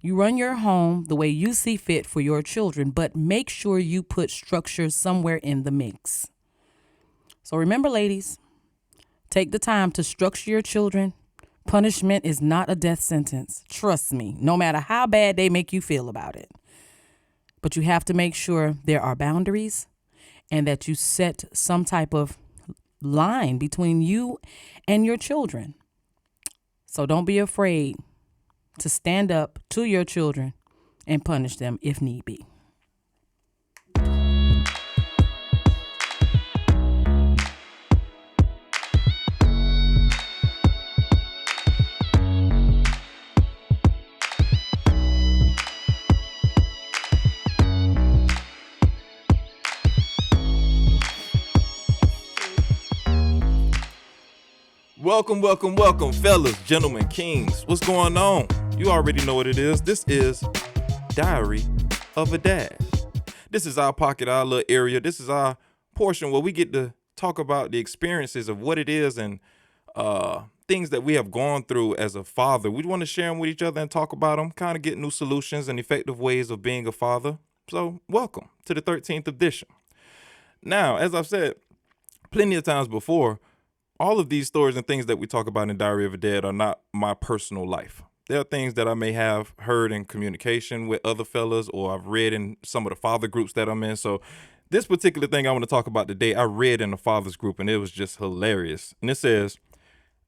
You run your home the way you see fit for your children, but make sure you put structure somewhere in the mix. So remember, ladies, take the time to structure your children. Punishment is not a death sentence. Trust me, no matter how bad they make you feel about it. But you have to make sure there are boundaries and that you set some type of line between you and your children. So don't be afraid to stand up to your children and punish them if need be. Welcome, welcome, welcome, fellas, gentlemen, kings. What's going on? You already know what it is. This is Diary of a Dad. This is our pocket, our little area. This is our portion where we get to talk about the experiences of what it is and things that we have gone through as a father. We want to share them with each other and talk about them, kind of get new solutions and effective ways of being a father. So welcome to the 13th edition. Now, as I've said plenty of times before, all of these stories and things that we talk about in Diary of a Dad are not my personal life. There are things that I may have heard in communication with other fellas or I've read in some of the father groups that I'm in. So this particular thing I want to talk about today, I read in the fathers group and it was just hilarious. And it says,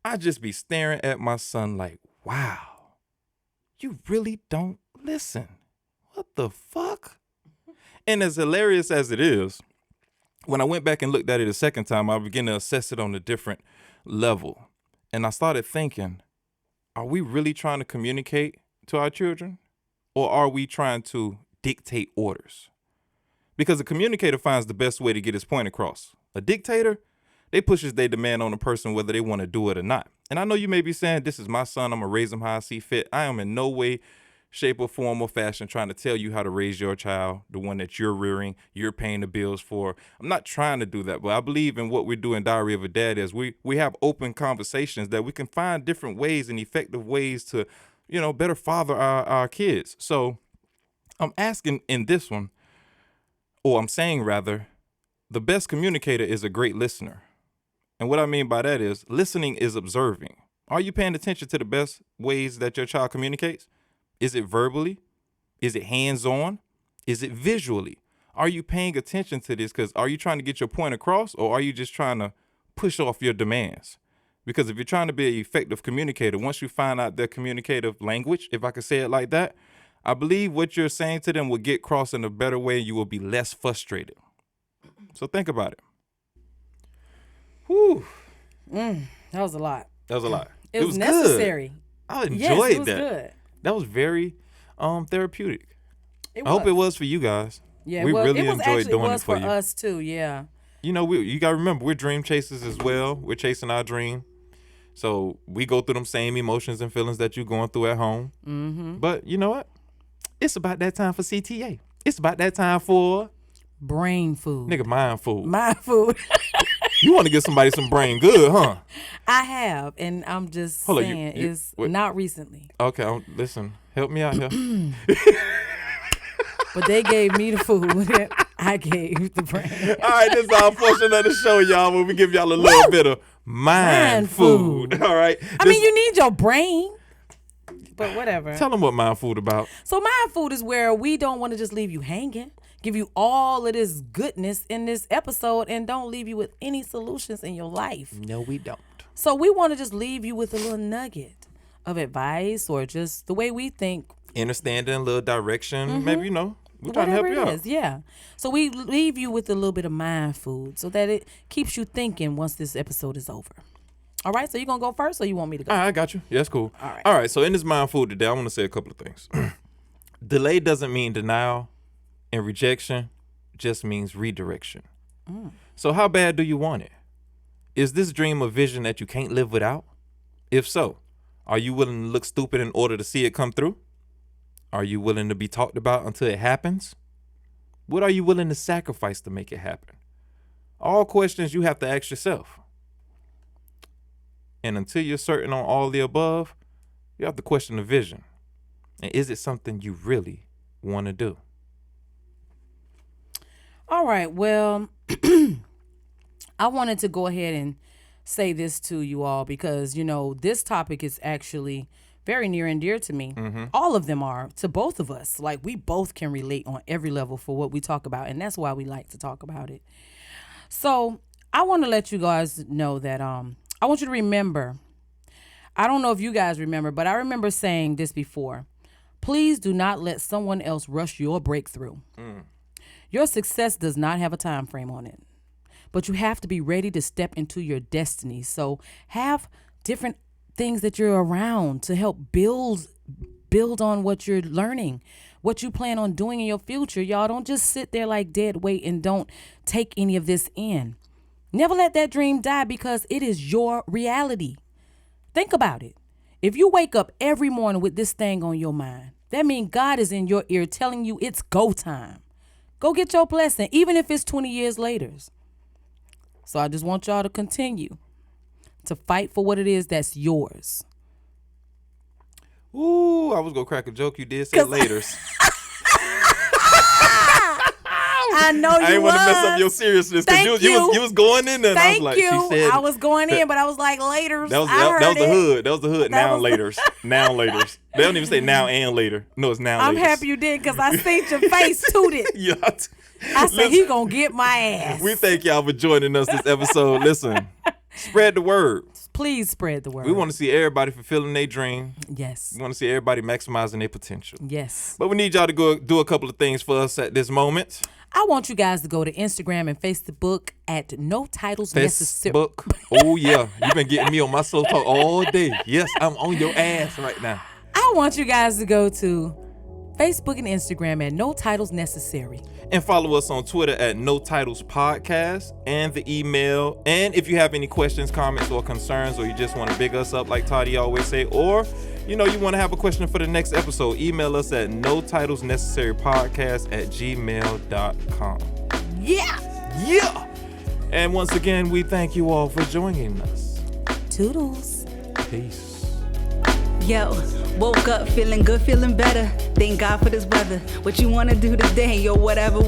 I just be staring at my son like, wow, you really don't listen. What the fuck? And as hilarious as it is, when I went back and looked at it a second time, I began to assess it on a different level. And I started thinking, are we really trying to communicate to our children? Or are we trying to dictate orders? Because a communicator finds the best way to get his point across. A dictator, they pushes their demand on a person whether they want to do it or not. And I know you may be saying, this is my son, I'm going to raise him how I see fit. I am in no way, shape, or form or fashion trying to tell you how to raise your child, the one that you're rearing, you're paying the bills for. I'm not trying to do that, but I believe in what we do in Diary of a Dad is we have open conversations that we can find different ways and effective ways to, better father our kids. So I'm asking in this one, or I'm saying rather, the best communicator is a great listener. And what I mean by that is listening is observing. Are you paying attention to the best ways that your child communicates? Is it verbally? Is it hands-on? Is it visually? Are you paying attention to this? Because are you trying to get your point across or are you just trying to push off your demands? Because if you're trying to be an effective communicator, once you find out their communicative language, if I could say it like that, I believe what you're saying to them will get across in a better way. You will be less frustrated. So think about it. Whew. That was a lot. That was a lot. It was good. necessary. I enjoyed yes, it was that. Good. That was very therapeutic. It I hope it was for you guys. Yeah, we really it was enjoyed actually, doing it was it for for you. us too. Yeah. You got to remember, we're dream chasers as well. We're chasing our dream. So we go through them same emotions and feelings that you're going through at home. Mm-hmm. But you know what? It's about that time for CTA. It's about that time for brain food. Nigga, mind food. Mind food. You want to give somebody some brain good, huh? I have, and I'm just saying, it's not recently. Okay, listen, help me out here. But they gave me the food. I gave the brain. All right, this is our portion of the show, y'all, where we give y'all a little bit of mind food. All right. I mean, you need your brain. But whatever. Tell them what mind food about. So mind food is where we don't want to just leave you hanging, give you all of this goodness in this episode, and don't leave you with any solutions in your life. No, we don't. So we want to just leave you with a little nugget of advice or just the way we think. Understanding, a little direction. Mm-hmm. Maybe, we're trying to help you out. Yeah. So we leave you with a little bit of mind food so that it keeps you thinking once this episode is over. All right, so you going to go first or you want me to go? All right, I got you. Yeah, that's cool. All right, so in this mind food today, I want to say a couple of things. Delay doesn't mean denial, and rejection just means redirection. So how bad do you want it? Is this dream a vision that you can't live without? If so, are you willing to look stupid in order to see it come through? Are you willing to be talked about until it happens? What are you willing to sacrifice to make it happen? All questions you have to ask yourself. And until you're certain on all the above, you have to question the vision. And is it something you really want to do? All right, well, I wanted to go ahead and say this to you all because, this topic is actually very near and dear to me. All of them are to both of us. Like, we both can relate on every level for what we talk about, and that's why we like to talk about it. So I want to let you guys know that I want you to remember. I don't know if you guys remember, but I remember saying this before. Please do not let someone else rush your breakthrough. Your success does not have a time frame on it, but you have to be ready to step into your destiny. So have different things that you're around to help build on what you're learning, what you plan on doing in your future. Y'all don't just sit there like dead weight and don't take any of this in. Never let that dream die, because it is your reality. Think about it. If you wake up every morning with this thing on your mind, that means God is in your ear telling you it's go time. Go get your blessing, even if it's 20 years later. So I just want y'all to continue to fight for what it is that's yours. Ooh, I was gonna crack a joke. You did say laters. I know you I didn't was. want to mess up your seriousness, Thank because you was going in there. And I was Thank like, you. she said I was going in, but I was like, later. that was the hood. That was the hood. Now was- laters. Now laters. They don't even say now and later. No, it's now. I'm laters. happy you did, because I seen your face tooted. Yeah. I said, he gonna get my ass. We thank y'all for joining us this episode. Listen, spread the word. Please spread the word. We want to see everybody fulfilling their dream. Yes. We want to see everybody maximizing their potential. Yes. But we need y'all to go do a couple of things for us at this moment. I want you guys to go to Instagram and Facebook at No Titles Necessary. Facebook. Oh, yeah. You've been getting me on my slow talk all day. Yes, I'm on your ass right now. I want you guys to go to Facebook and Instagram at No Titles Necessary. And follow us on Twitter at No Titles Podcast, and the email. And if you have any questions, comments, or concerns, or you just want to big us up like Toddi always say, or you want to have a question for the next episode, email us at notitlesnecessarypodcast@gmail.com. Yeah. Yeah. And once again, we thank you all for joining us. Toodles. Peace. Yo, woke up feeling good, feeling better. Thank God for this weather. What you wanna do today? Yo, whatever.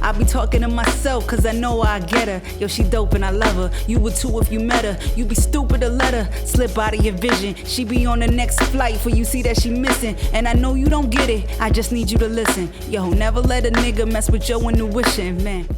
I be talking to myself, cause I know I get her. Yo, she dope and I love her. You would too if you met her. You be stupid to let her slip out of your vision. She be on the next flight for you see that she missing. And I know you don't get it, I just need you to listen. Yo, never let a nigga mess with your intuition, man.